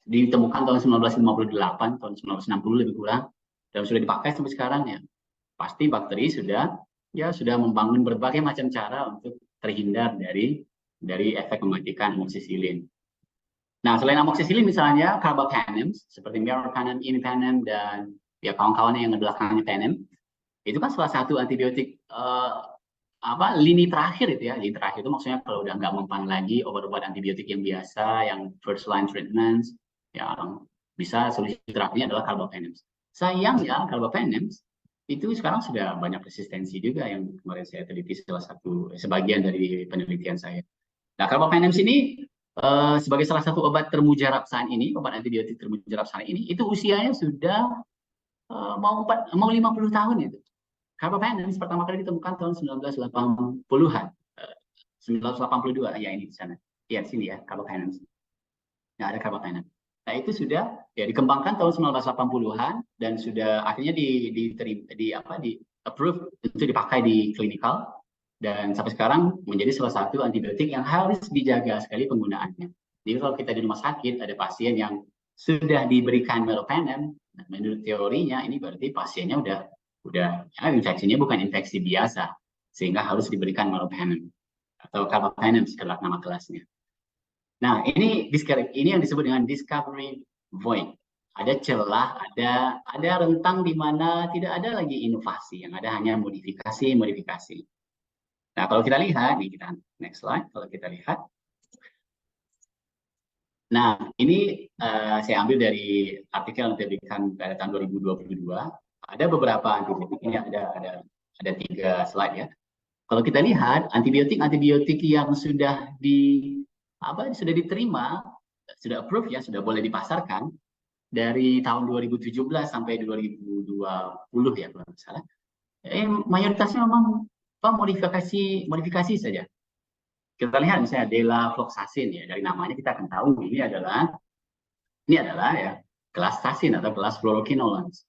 ditemukan tahun 1958, tahun 1960 lebih kurang, dan sudah dipakai sampai sekarang ya. Pasti bakteri sudah membangun berbagai macam cara untuk terhindar dari dari efek mematikan amoxicillin. Nah, selain amoxicillin misalnya carbapenems seperti meropenem, imipenem, dan ya kawan-kawannya yang belakangnya penem, itu kan salah satu antibiotik lini terakhir itu ya. Lini terakhir itu maksudnya kalau udah nggak mempan lagi obat-obat antibiotik yang biasa, yang first line treatments, yang bisa solusi terapinya adalah carbapenems. Sayangnya carbapenems itu sekarang sudah banyak resistensi juga yang kemarin saya teliti sebagian dari penelitian saya. Nah, carbapenems ini sebagai salah satu obat termujarab saat ini, obat antibiotik termujarab saat ini, itu usianya sudah mau 50 tahun itu. Carbapenems pertama kali ditemukan tahun 1980-an. 1982 ya ini di sana. Ya di sini ya carbapenems. Nah, ada carbapenems. Nah, itu sudah ya dikembangkan tahun 1980-an dan sudah akhirnya di approve untuk dipakai di klinikal. Dan sampai sekarang menjadi salah satu antibiotik yang harus dijaga sekali penggunaannya. Jadi kalau kita di rumah sakit ada pasien yang sudah diberikan meropenem, nah, menurut teorinya ini berarti pasiennya udah ya, infeksinya bukan infeksi biasa, sehingga harus diberikan meropenem atau carbapenem setelah nama kelasnya. Nah, ini yang disebut dengan discovery void. Ada celah, ada rentang di mana tidak ada lagi inovasi, yang ada hanya modifikasi. Nah, kalau kita lihat, nih kita next slide, kalau kita lihat. Nah, ini saya ambil dari artikel yang diterbitkan pada tahun 2022. Ada beberapa antibiotik, ini ada 3 slide ya. Kalau kita lihat, antibiotik yang sudah diterima, sudah approve ya, sudah boleh dipasarkan, dari tahun 2017 sampai 2020 ya, kalau nggak salah. Mayoritasnya memang modifikasi saja. Kita lihat misalnya delafloxacin ya, dari namanya kita akan tahu ini adalah ya kelas statin atau kelas fluoroquinolones.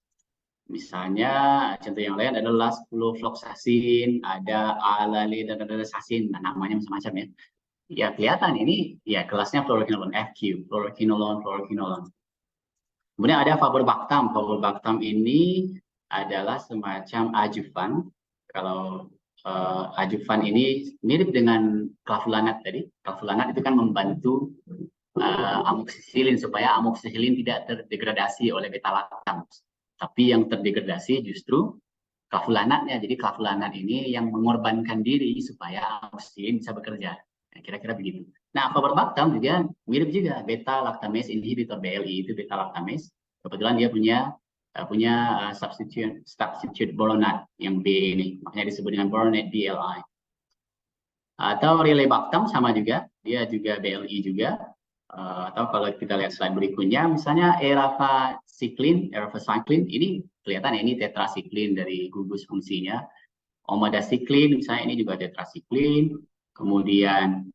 Misalnya contoh yang lain adalah spuloxacin, ada alaledasasin, nah namanya macam-macam ya. Ya kelihatan ini ya kelasnya fluoroquinolone FQ, fluoroquinolone. Kemudian ada favorbactam. Favorbactam ini adalah semacam adjuvan. Kalau adjuvan ini mirip dengan clavulanat tadi. Clavulanat itu kan membantu amoxicillin supaya amoxicillin tidak terdegradasi oleh beta-lactam. Tapi yang terdegradasi justru clavulanatnya. Jadi clavulanat ini yang mengorbankan diri supaya amoxicillin bisa bekerja. Kira-kira begitu. Nah, favorbactam juga mirip juga beta-lactamase inhibitor BLI itu beta-lactamase. Kebetulan dia punya substitute boronat yang B ini, makanya disebut dengan boronate BLI. Atau rilebactam sama juga, dia juga BLI juga. Atau kalau kita lihat slide berikutnya, misalnya eravacycline, ini kelihatan ya, ini tetracycline dari gugus fungsinya. Omadacycline misalnya ini juga tetracycline. Kemudian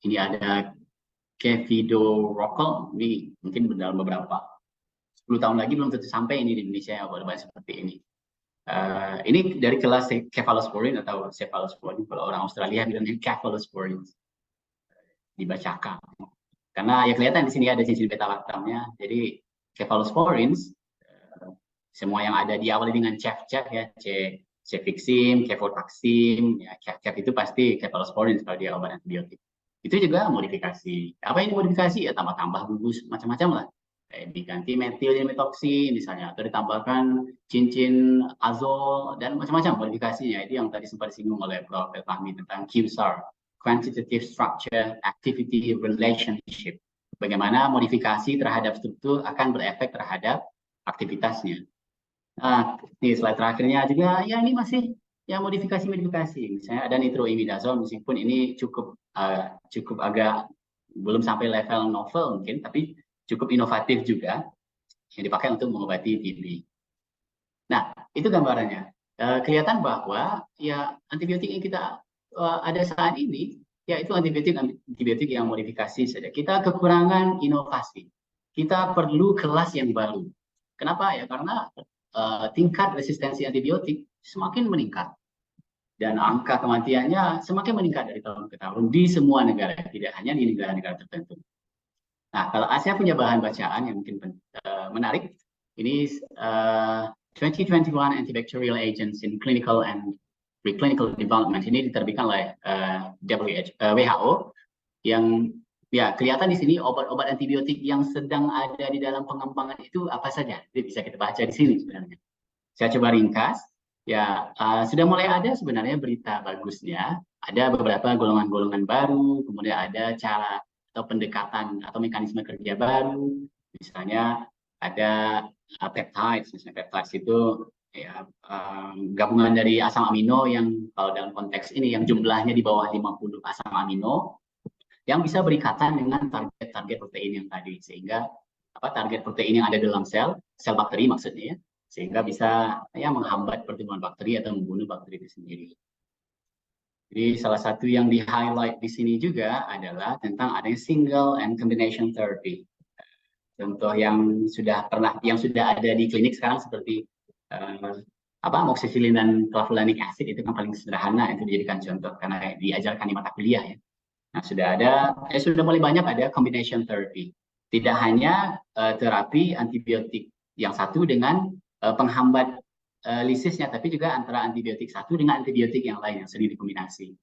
ini ada Kefidorocol, ini mungkin dalam beberapa 10 tahun lagi belum tentu sampai ini di Indonesia obat-obat seperti ini. Ini dari kelas cephalosporin atau cephalosporin, kalau orang Australia bilangnya cephalosporin, dibacakan. Karena ya kelihatan di sini ada sisi beta-lactamnya. Jadi cephalosporin, semua yang ada diawali dengan cef ya, cefixim, cefotaxim, ya cef itu pasti cephalosporin kalau dia obat antibiotik. Itu juga modifikasi. Apa ini modifikasi? Ya tambah-tambah gugus macam-macam lah. Diganti metilmetoxin misalnya, atau ditambahkan cincin azol dan macam-macam modifikasinya. Itu yang tadi sempat disinggung oleh Prof. Fahmi tentang QSAR, Quantitative Structure Activity Relationship. Bagaimana modifikasi terhadap struktur akan berefek terhadap aktivitasnya. Nah, di slide terakhirnya juga ya ini masih ya modifikasi. Misalnya ada nitroimidazole, meskipun ini cukup agak belum sampai level novel mungkin, tapi cukup inovatif juga yang dipakai untuk mengobati TB. Nah, itu gambarannya. Kelihatan bahwa ya antibiotik yang kita ada saat ini, yaitu antibiotik yang modifikasi saja. Kita kekurangan inovasi. Kita perlu kelas yang baru. Kenapa ya? Karena tingkat resistensi antibiotik semakin meningkat. Dan angka kematiannya semakin meningkat dari tahun ke tahun di semua negara, tidak hanya di negara-negara tertentu. Nah, kalau Asia punya bahan bacaan yang mungkin menarik, ini 2021 antibacterial agents in clinical and preclinical development ini diterbitkan oleh WHO, yang ya kelihatan di sini obat-obat antibiotik yang sedang ada di dalam pengembangan itu apa saja. Jadi bisa kita baca di sini sebenarnya. Saya coba ringkas. Ya, sudah mulai ada sebenarnya berita bagusnya. Ada beberapa golongan-golongan baru, kemudian ada cara atau pendekatan atau mekanisme kerja baru. Misalnya ada peptides, misalnya peptides itu ya, gabungan dari asam amino yang kalau dalam konteks ini yang jumlahnya di bawah 50 asam amino yang bisa berikatan dengan target-target protein yang tadi, sehingga target protein yang ada dalam sel bakteri maksudnya ya, sehingga bisa ya menghambat pertumbuhan bakteri atau membunuh bakteri itu sendiri. Jadi salah satu yang di-highlight di sini juga adalah tentang adanya single and combination therapy. Contoh yang sudah ada di klinik sekarang seperti amoxicillin dan clavulanic acid itu kan paling sederhana itu dijadikan contoh karena diajarkan di mata kuliah ya. Nah, sudah mulai banyak ada combination therapy. Tidak hanya terapi antibiotik yang satu dengan penghambat lisisnya, tapi juga antara antibiotik satu dengan antibiotik yang lain yang sering dikombinasi.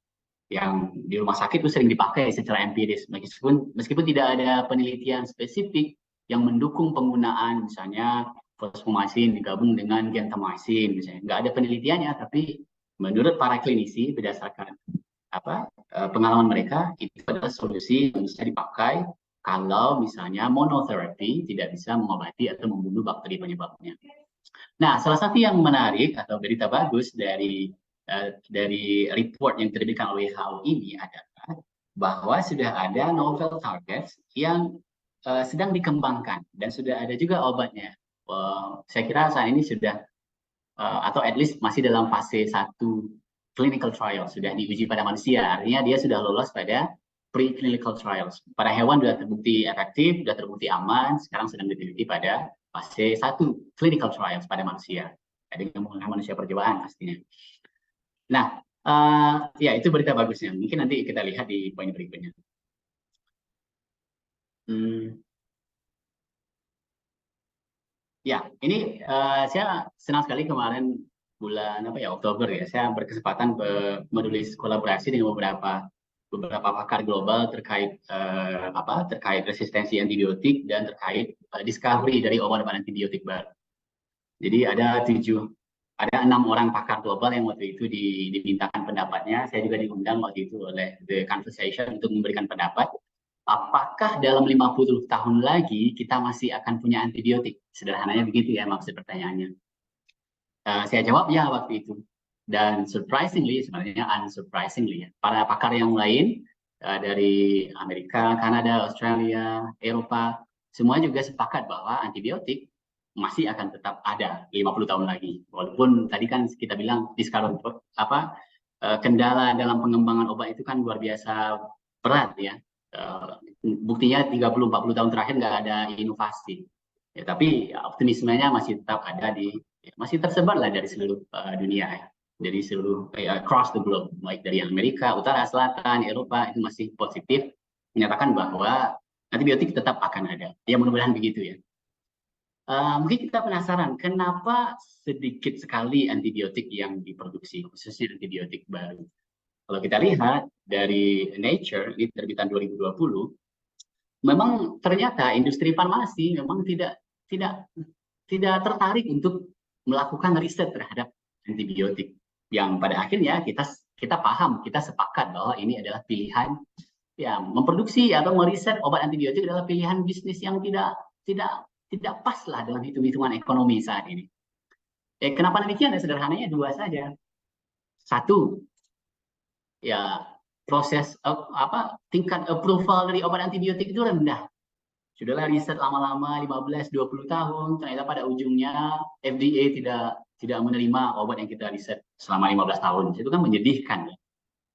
Yang di rumah sakit itu sering dipakai secara empiris, meskipun tidak ada penelitian spesifik yang mendukung penggunaan misalnya fosfomycin digabung dengan gentamicin misalnya. Nggak ada penelitiannya, tapi menurut para klinisi berdasarkan pengalaman mereka itu adalah solusi yang bisa dipakai kalau misalnya monoterapi tidak bisa mengobati atau membunuh bakteri penyebabnya. Nah, salah satu yang menarik atau berita bagus dari report yang diterbitkan oleh WHO ini adalah bahwa sudah ada novel targets yang sedang dikembangkan dan sudah ada juga obatnya. Saya kira saat ini sudah atau at least masih dalam fase 1 clinical trial, sudah diuji pada manusia, artinya dia sudah lolos pada preclinical trials. Pada hewan sudah terbukti efektif, sudah terbukti aman, sekarang sedang diteliti pada fase 1 clinical trials pada manusia. Jadi menggunakan manusia percobaan pastinya. Nah, ya itu berita bagusnya. Mungkin nanti kita lihat di poin berikutnya. Ya, ini saya senang sekali kemarin bulan Oktober ya, saya berkesempatan menulis kolaborasi dengan beberapa pakar global terkait terkait resistensi antibiotik dan terkait discovery dari obat-obat antibiotik baru. Jadi ada 6 orang pakar global yang waktu itu dimintakan pendapatnya. Saya juga diundang waktu itu oleh The Conversation untuk memberikan pendapat. Apakah dalam 50 tahun lagi kita masih akan punya antibiotik? Sederhananya begitu ya maksud pertanyaannya. Saya jawab ya waktu itu. Dan surprisingly, sebenarnya unsurprisingly, para pakar yang lain dari Amerika, Kanada, Australia, Eropa, semua juga sepakat bahwa antibiotik masih akan tetap ada 50 tahun lagi. Walaupun tadi kan kita bilang kendala dalam pengembangan obat itu kan luar biasa berat ya. Buktinya 30-40 tahun terakhir nggak ada inovasi. Ya, tapi optimismenya masih tetap ada masih tersebar lah dari seluruh dunia ya. Dari seluruh across the globe, baik dari Amerika, Utara, Selatan, Eropa itu masih positif menyatakan bahwa antibiotik tetap akan ada. Ya mudah-mudahan begitu ya. Mungkin kita penasaran kenapa sedikit sekali antibiotik yang diproduksi, khususnya antibiotik baru. Kalau kita lihat dari Nature, ini terbitan 2020, memang ternyata industri farmasi memang tidak tertarik untuk melakukan riset terhadap antibiotik. Yang pada akhirnya kita paham, kita sepakat bahwa ini adalah pilihan ya memproduksi atau meriset obat antibiotik adalah pilihan bisnis yang tidak pas lah dalam hitung-hitungan ekonomi saat ini. Kenapa demikian? Ya sederhananya 2 saja. 1, ya proses tingkat approval dari obat antibiotik itu rendah. Sudahlah riset lama-lama 15-20 tahun, ternyata pada ujungnya FDA tidak menerima obat yang kita riset selama 15 tahun. Itu kan menyedihkan ya.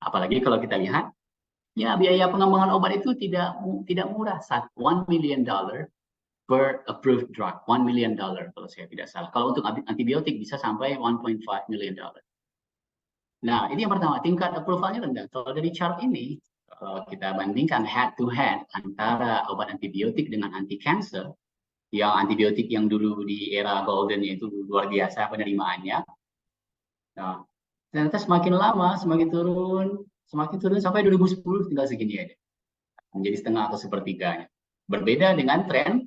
Apalagi kalau kita lihat ya biaya pengembangan obat itu tidak murah. $1 million per approved drug. $1 million kalau saya tidak salah. Kalau untuk antibiotik bisa sampai $1.5 million. Nah, ini yang pertama, tingkat approval-nya rendah. Kalau dari chart ini, kalau kita bandingkan head to head antara obat antibiotik dengan anti-cancer, yang antibiotik yang dulu di era golden itu luar biasa penerimaannya. Nah, Ternyata semakin lama, semakin turun sampai 2010 tinggal segini aja. Menjadi setengah atau sepertiganya. Berbeda dengan tren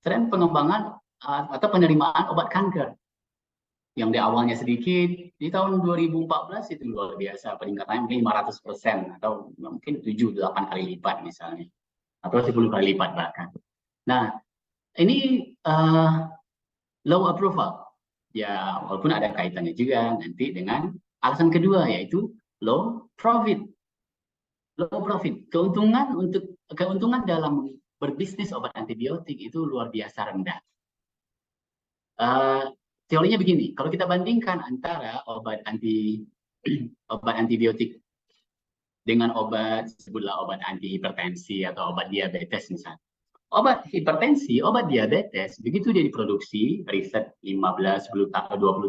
pengembangan atau penerimaan obat kanker. Yang di awalnya sedikit, di tahun 2014 itu luar biasa, peningkatannya mungkin 500% atau mungkin 7-8 kali lipat misalnya. Atau 10 kali lipat bahkan. Nah, ini low approval. Ya, walaupun ada kaitannya juga nanti dengan alasan kedua, yaitu low profit. Low profit. Keuntungan dalam berbisnis obat antibiotik itu luar biasa rendah. Teorinya begini, kalau kita bandingkan antara obat antibiotik dengan sebutlah obat anti hipertensi atau obat diabetes misalnya. Obat hipertensi, obat diabetes, begitu dia diproduksi, riset 15-20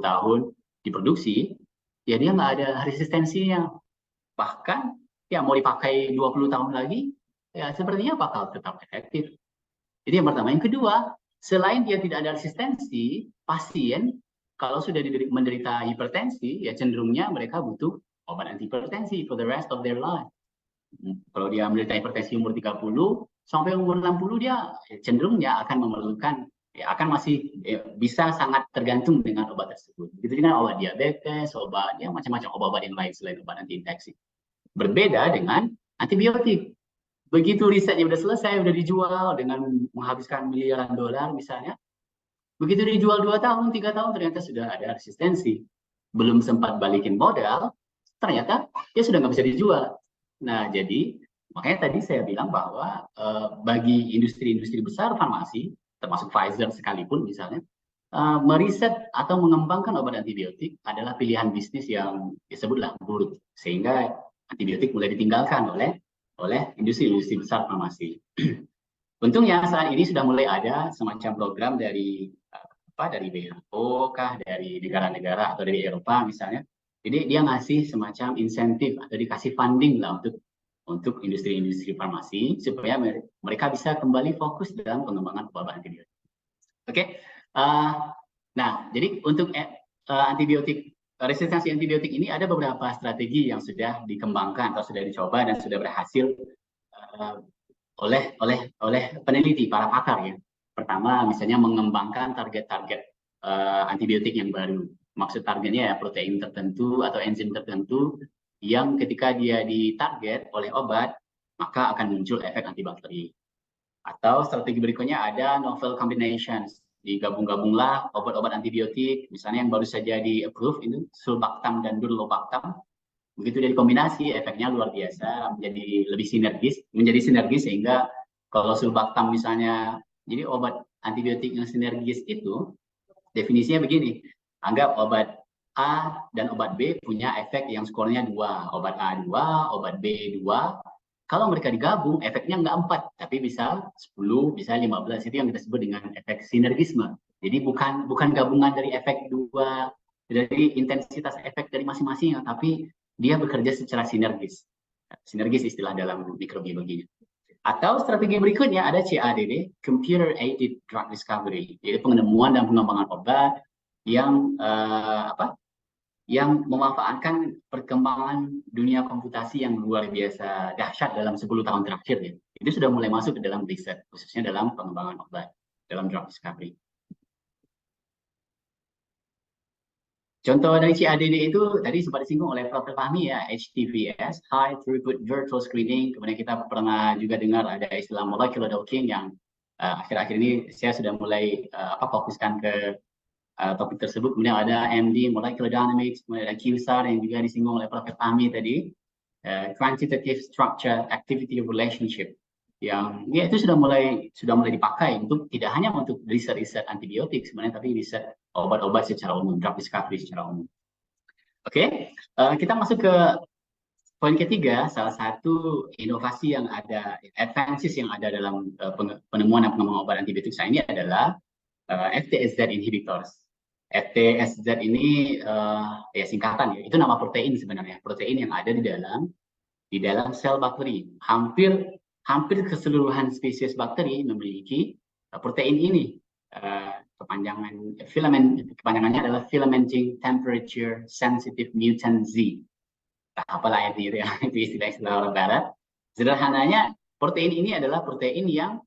tahun diproduksi, ya dia nggak ada resistensinya. Bahkan ya mau dipakai 20 tahun lagi, ya sepertinya bakal tetap efektif. Jadi yang pertama. Yang kedua, selain dia tidak ada resistensi, pasien kalau sudah menderita hipertensi, ya cenderungnya mereka butuh obat antihipertensi for the rest of their life. Kalau dia menderita hipertensi umur 30, sampai umur 60 dia cenderungnya akan memerlukan, ya akan masih bisa sangat tergantung dengan obat tersebut. Begitu dengan obat diabetes, macam-macam obat-obat yang lain selain obat anti-infeksi. Berbeda dengan antibiotik. Begitu risetnya udah selesai, udah dijual dengan menghabiskan miliaran dolar misalnya, begitu dijual 2 tahun, 3 tahun, ternyata sudah ada resistensi. Belum sempat balikin modal, ternyata dia sudah nggak bisa dijual. Nah, jadi makanya tadi saya bilang bahwa bagi industri-industri besar farmasi, termasuk Pfizer sekalipun misalnya, meriset atau mengembangkan obat antibiotik adalah pilihan bisnis yang disebutlah buruk, sehingga antibiotik mulai ditinggalkan oleh industri-industri besar farmasi. Untungnya saat ini sudah mulai ada semacam program dari WHO kah, dari negara-negara atau dari Eropa misalnya. Jadi dia ngasih semacam insentif atau dikasih funding lah untuk industri-industri farmasi supaya mereka bisa kembali fokus dalam pengembangan obat antibiotik. Oke. Nah, jadi untuk antibiotik, resistensi antibiotik ini ada beberapa strategi yang sudah dikembangkan atau sudah dicoba dan sudah berhasil oleh peneliti, para pakar ya. Pertama, misalnya mengembangkan target-target antibiotik yang baru. Maksud targetnya ya protein tertentu atau enzim tertentu yang ketika dia ditarget oleh obat, maka akan muncul efek antibakteri. Atau strategi berikutnya ada novel combinations. Digabung-gabunglah obat-obat antibiotik, misalnya yang baru saja di-approve itu sulbactam dan durlobactam. Begitu dia dikombinasi, efeknya luar biasa, menjadi sinergis sehingga kalau sulbactam misalnya, jadi obat antibiotik yang sinergis itu definisinya begini, anggap obat A dan obat B punya efek yang skornya 2, obat A 2, obat B 2, kalau mereka digabung, efeknya nggak 4, tapi bisa 10, bisa 15. Itu yang kita sebut dengan efek sinergisme. Jadi bukan gabungan dari efek 2, dari intensitas efek dari masing-masing, tapi dia bekerja secara sinergis. Sinergis istilah dalam mikrobiologi. Atau strategi berikutnya ada CADD, Computer Aided Drug Discovery, yaitu penemuan dan pengembangan obat yang yang memanfaatkan perkembangan dunia komputasi yang luar biasa dahsyat dalam 10 tahun terakhir ya. Itu sudah mulai masuk ke dalam riset, khususnya dalam pengembangan obat, dalam drug discovery. Contoh dari CADD itu tadi sempat disinggung oleh Prof. Fahmi ya, HTVS, High Throughput Virtual Screening. Kemudian kita pernah juga dengar ada istilah molecular docking yang akhir-akhir ini saya sudah mulai fokuskan ke topik tersebut. Kemudian ada MD Molecular Dynamics, kemudian ada QSAR yang juga disinggung oleh Prof. Fahmi tadi, Quantitative Structure Activity Relationship, yang ya itu sudah mulai dipakai untuk tidak hanya untuk riset antibiotik sebenarnya, tapi riset obat-obat secara umum, drug discovery secara umum. Oke, kita masuk ke poin ketiga, salah satu inovasi yang ada, advances yang ada dalam penemuan dan pengembangan obat antibiotik saat ini adalah FTSZ inhibitors. FTSZ ini ya singkatan ya, itu nama protein sebenarnya, protein yang ada di dalam sel bakteri. Hampir keseluruhan spesies bakteri memiliki protein ini. kepanjangannya adalah Filamenting Temperature Sensitive Mutant Z. Tak apalah itu ya, itu istilah-istilah orang barat. Sederhananya, protein ini adalah protein yang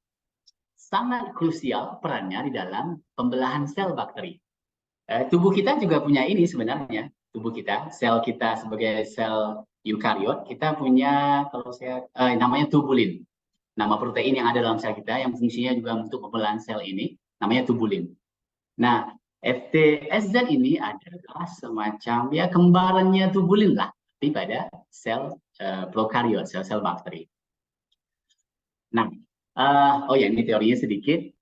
sangat krusial perannya di dalam pembelahan sel bakteri. Tubuh kita juga punya ini sebenarnya. Tubuh kita, sel kita sebagai sel eukariot, kita punya namanya tubulin. Nama protein yang ada dalam sel kita yang fungsinya juga untuk pembelahan sel ini namanya tubulin. Nah, FTSZ ini adalah semacam ya kembarannya tubulin lah, tapi pada sel prokariot, sel-sel bakteri. Nah, oh ya ini teorinya sedikit.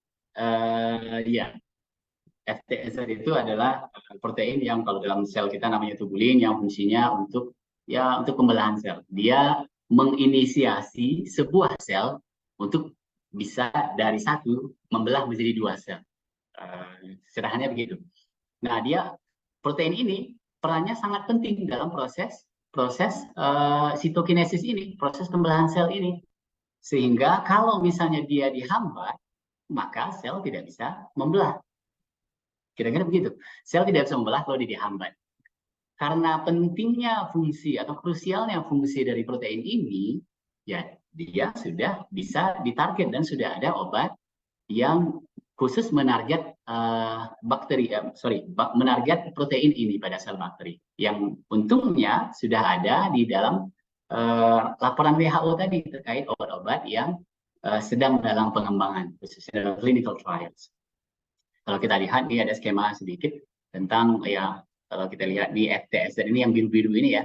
Ya, FTSZ itu adalah protein yang kalau dalam sel kita namanya tubulin yang fungsinya untuk pembelahan sel. Dia menginisiasi sebuah sel untuk bisa dari satu membelah menjadi dua sel. Sederhananya begitu. Nah, protein ini perannya sangat penting dalam proses sitokinesis ini, proses pembelahan sel ini. Sehingga kalau misalnya dia dihambat, maka sel tidak bisa membelah. Kira-kira begitu. Sel tidak bisa membelah kalau dia dihambat. Karena pentingnya fungsi atau krusialnya fungsi dari protein ini, ya dia sudah bisa ditarget dan sudah ada obat yang khusus menarget menarget protein ini pada sel bakteri. Yang untungnya sudah ada di dalam laporan WHO tadi terkait obat-obat yang sedang dalam pengembangan, khususnya dalam clinical trials. Kalau kita lihat ini ada skema sedikit tentang kalau kita lihat di FTSZ ini yang biru-biru ini ya,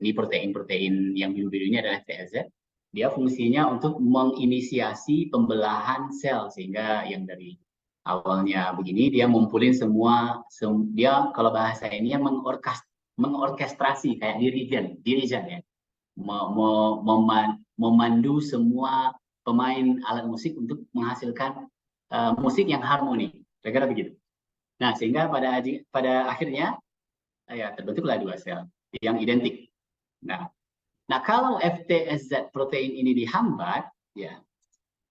ini protein-protein yang biru-biru ini adalah FTSZ. Dia fungsinya untuk menginisiasi pembelahan sel sehingga yang dari awalnya begini dia ngumpulin dia kalau bahasa ini mengorkestrasi kayak dirijen ya, memandu semua pemain alat musik untuk menghasilkan musik yang harmoni. Kira-kira begitu. Nah, sehingga pada akhirnya ya terbentuklah dua sel yang identik. Nah, kalau FTSZ protein ini dihambat, ya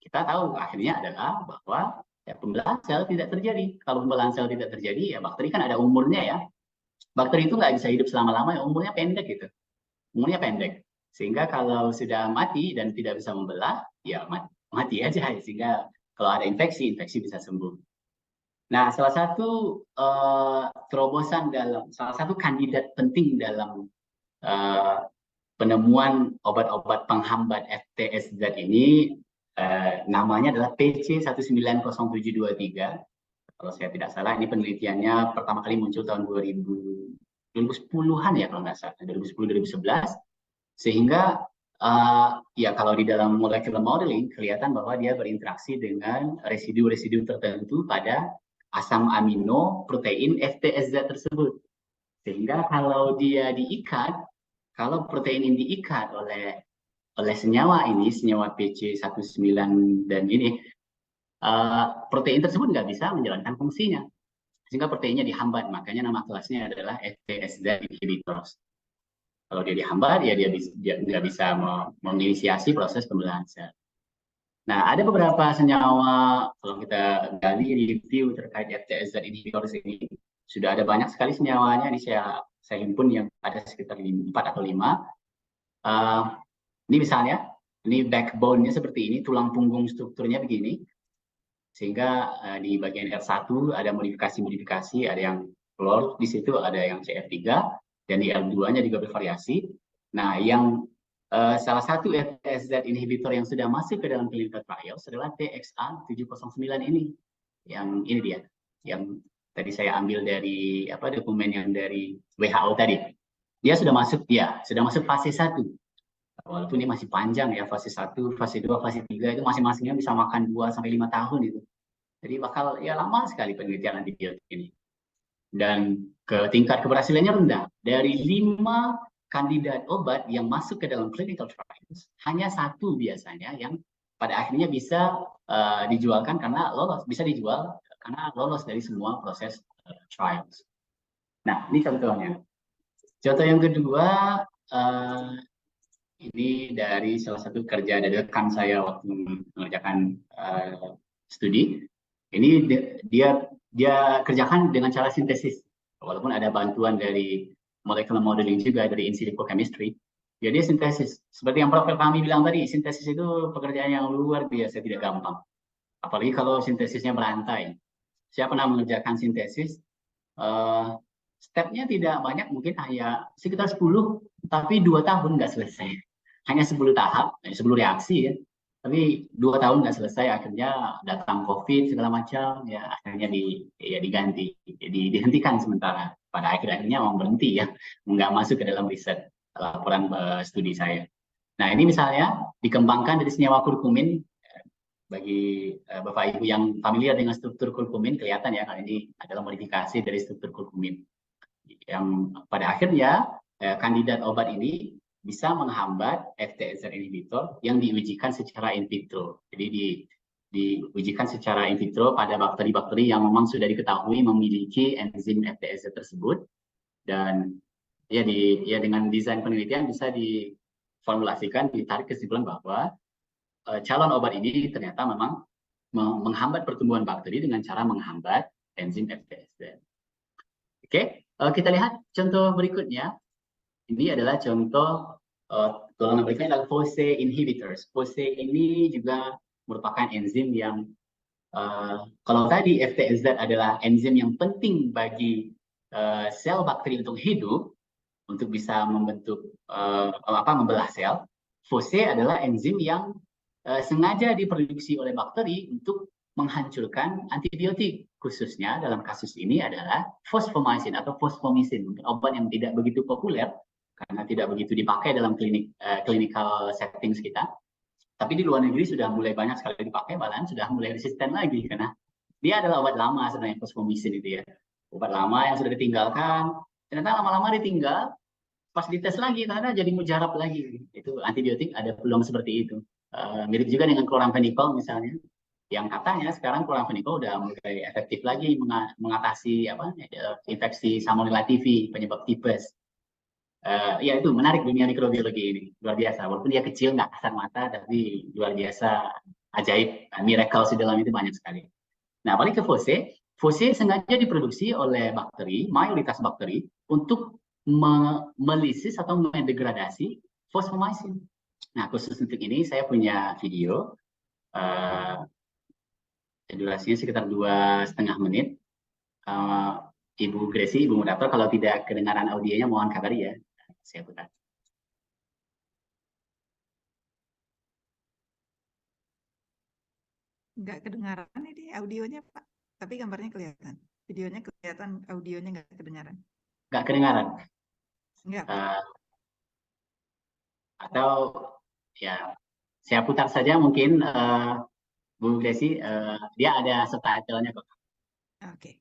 kita tahu akhirnya adalah bahwa ya, pembelahan sel tidak terjadi. Kalau pembelahan sel tidak terjadi, ya bakteri kan ada umurnya ya. Bakteri itu nggak bisa hidup selama-lama, ya umurnya pendek gitu. Umurnya pendek. Sehingga kalau sudah mati dan tidak bisa membelah, ya mati aja. Sehingga kalau ada infeksi bisa sembuh. Nah, salah satu salah satu kandidat penting dalam penemuan obat-obat penghambat FTSZ ini namanya adalah PC190723. Kalau saya tidak salah, ini penelitiannya pertama kali muncul tahun 2010-an ya kalau nggak salah, 2010-2011. Sehingga ya kalau di dalam molecular modeling kelihatan bahwa dia berinteraksi dengan residu-residu tertentu pada asam amino protein FTSZ tersebut. Sehingga kalau dia diikat, kalau protein ini diikat oleh senyawa PC19 dan ini, protein tersebut nggak bisa menjalankan fungsinya. Sehingga proteinnya dihambat, makanya nama kelasnya adalah FTSZ inhibitors. Kalau dia dihambat, ya dia nggak bisa menginisiasi proses pembelahan sel. Nah, ada beberapa senyawa, kalau kita gali review terkait FTSZ inhibitors ini, sudah ada banyak sekali senyawanya, ini saya himpun yang ada sekitar 4 atau 5. Ini misalnya, ini backbone-nya seperti ini, tulang punggung strukturnya begini, sehingga di bagian R1 ada modifikasi-modifikasi, ada yang klor di situ, ada yang CF3, dan di L2-nya juga bervariasi. Nah, yang salah satu FTSZ inhibitor yang sudah masuk ke dalam clinical trials adalah TXA709 ini. Yang ini dia, yang tadi saya ambil dari dokumen yang dari WHO tadi. Dia sudah masuk fase 1. Walaupun ini masih panjang ya, fase 1, fase 2, fase 3 itu masing-masingnya bisa makan 2 sampai 5 tahun itu. Jadi bakal ya lama sekali penelitian antibiotik ini. Dan tingkat keberhasilannya rendah. Dari 5 kandidat obat yang masuk ke dalam clinical trials, hanya 1 biasanya yang pada akhirnya bisa dijualkan karena bisa dijual karena lolos dari semua proses trials. Nah, ini contohnya. Contoh yang kedua, ini dari salah satu kerja dari rekan saya waktu mengerjakan studi. Ini dia dia kerjakan dengan cara sintesis. Walaupun ada bantuan dari molecular modeling juga dari in silico chemistry, dia sintesis. Seperti yang Prof. kami bilang tadi, sintesis itu pekerjaan yang luar biasa tidak gampang. Apalagi kalau sintesisnya berantai. Saya pernah mengerjakan sintesis, stepnya tidak banyak, mungkin hanya sekitar 10, tapi 2 tahun nggak selesai. Hanya 10 tahap, 10 reaksi ya. Tapi 2 tahun nggak selesai, akhirnya datang COVID segala macam, ya akhirnya diganti, dihentikan sementara. Pada akhirnya memang berhenti ya, nggak masuk ke dalam riset laporan studi saya. Nah ini misalnya dikembangkan dari senyawa kurkumin. Bagi Bapak Ibu yang familiar dengan struktur kurkumin, kelihatan ya kalau ini adalah modifikasi dari struktur kurkumin. Yang pada akhirnya kandidat obat ini bisa menghambat FTZ inhibitor yang diujikan secara in vitro. Jadi diujikan secara in vitro pada bakteri-bakteri yang memang sudah diketahui memiliki enzim FTZ tersebut, dan ya dengan desain penelitian bisa diformulasikan, ditarik kesimpulan bahwa calon obat ini ternyata memang menghambat pertumbuhan bakteri dengan cara menghambat enzim FTZ. Oke, kita lihat contoh berikutnya. Ini adalah contoh golongan berikutnya adalah FOSE inhibitors. FOSE ini juga merupakan enzim yang kalau tadi FTZ adalah enzim yang penting bagi sel bakteri untuk hidup, untuk bisa membentuk membelah sel. FOSE adalah enzim yang sengaja diproduksi oleh bakteri untuk menghancurkan antibiotik. Khususnya dalam kasus ini adalah fosfomycin atau fosfomisin, obat yang tidak begitu populer karena tidak begitu dipakai dalam clinical settings kita. Tapi di luar negeri sudah mulai banyak sekali dipakai, malahan sudah mulai resisten lagi karena dia adalah obat lama sebenarnya, fosfomisin itu ya. Obat lama yang sudah ditinggalkan, ternyata lama-lama ditinggal, pas dites lagi ternyata jadi mujarab lagi. Itu antibiotik ada peluang seperti itu. Mirip juga dengan chloramphenicol misalnya, yang katanya sekarang chloramphenicol udah mulai efektif lagi mengatasi infeksi Salmonella typhi, penyebab tipes. Ya itu menarik dunia mikrobiologi ini, luar biasa. Walaupun dia kecil, nggak kasar mata, tapi luar biasa, ajaib, miracle di dalam itu banyak sekali. Nah, balik ke FOSE. FOSE sengaja diproduksi oleh bakteri, mayoritas bakteri, untuk melisis atau mendegradasi fosfomycin. Nah, khusus untuk ini saya punya video, durasinya sekitar 2,5 menit. Ibu Gresi, Ibu Moderator, kalau tidak kedengaran audionya mohon kabari ya. Saya putar. Nggak kedengaran ini audionya, Pak. Tapi gambarnya kelihatan. Videonya kelihatan, audionya nggak kedengaran. Nggak kedengaran? Nggak, Pak. Atau ya, saya putar saja mungkin, Bu Gresi, dia ada subtitlenya kok. Oke.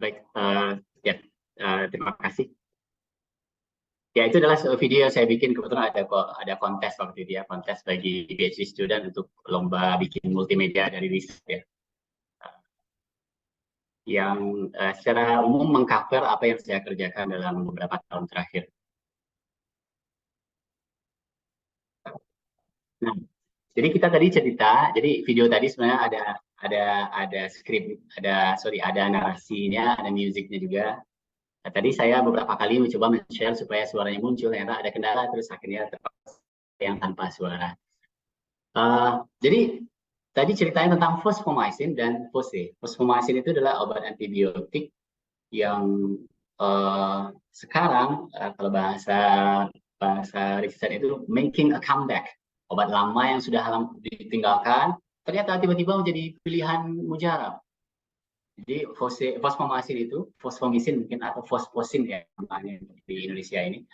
Baik, ya, terima kasih. Ya, itu adalah video yang saya bikin. Kebetulan ada kontes waktu itu ya, kontes bagi PhD student untuk lomba bikin multimedia dari riset ya. Yang secara umum mengcover apa yang saya kerjakan dalam beberapa tahun terakhir. Nah, jadi kita tadi cerita, jadi video tadi sebenarnya ada skrip, ada narasinya, ada musiknya juga. Nah, tadi saya beberapa kali mencoba men-share supaya suaranya muncul, ternyata ada kendala, terus akhirnya terpaksa yang tanpa suara. Jadi tadi ceritanya tentang fosfomycin dan FOSE. Fosfomycin itu adalah obat antibiotik yang sekarang kalau bahasa riset itu making a comeback. Obat lama yang sudah ditinggalkan ternyata tiba-tiba menjadi pilihan mujarab. Jadi fosfomycin itu, fosfomycin mungkin atau fosfosin ya namanya di Indonesia ini,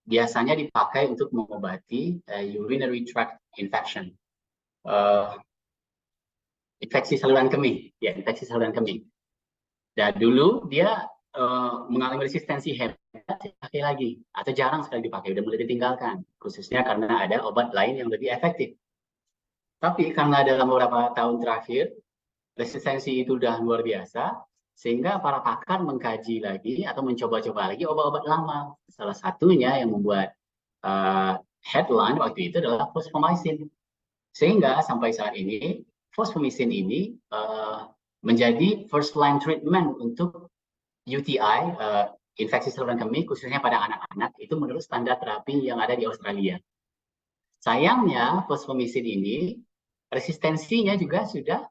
biasanya dipakai untuk mengobati urinary tract infection, infeksi saluran kemih, ya infeksi saluran kemih. Dan dulu dia mengalami resistensi hebat dipakai lagi atau jarang sekali dipakai, udah mulai ditinggalkan, khususnya karena ada obat lain yang lebih efektif. Tapi karena dalam beberapa tahun terakhir resistensi itu udah luar biasa, sehingga para pakar mengkaji lagi atau mencoba-coba lagi obat-obat lama. Salah satunya yang membuat headline waktu itu adalah fosfomycin. Sehingga sampai saat ini fosfomycin ini menjadi first line treatment untuk UTI, infeksi saluran kemih, khususnya pada anak-anak, itu menurut standar terapi yang ada di Australia. Sayangnya fosfomycin ini resistensinya juga sudah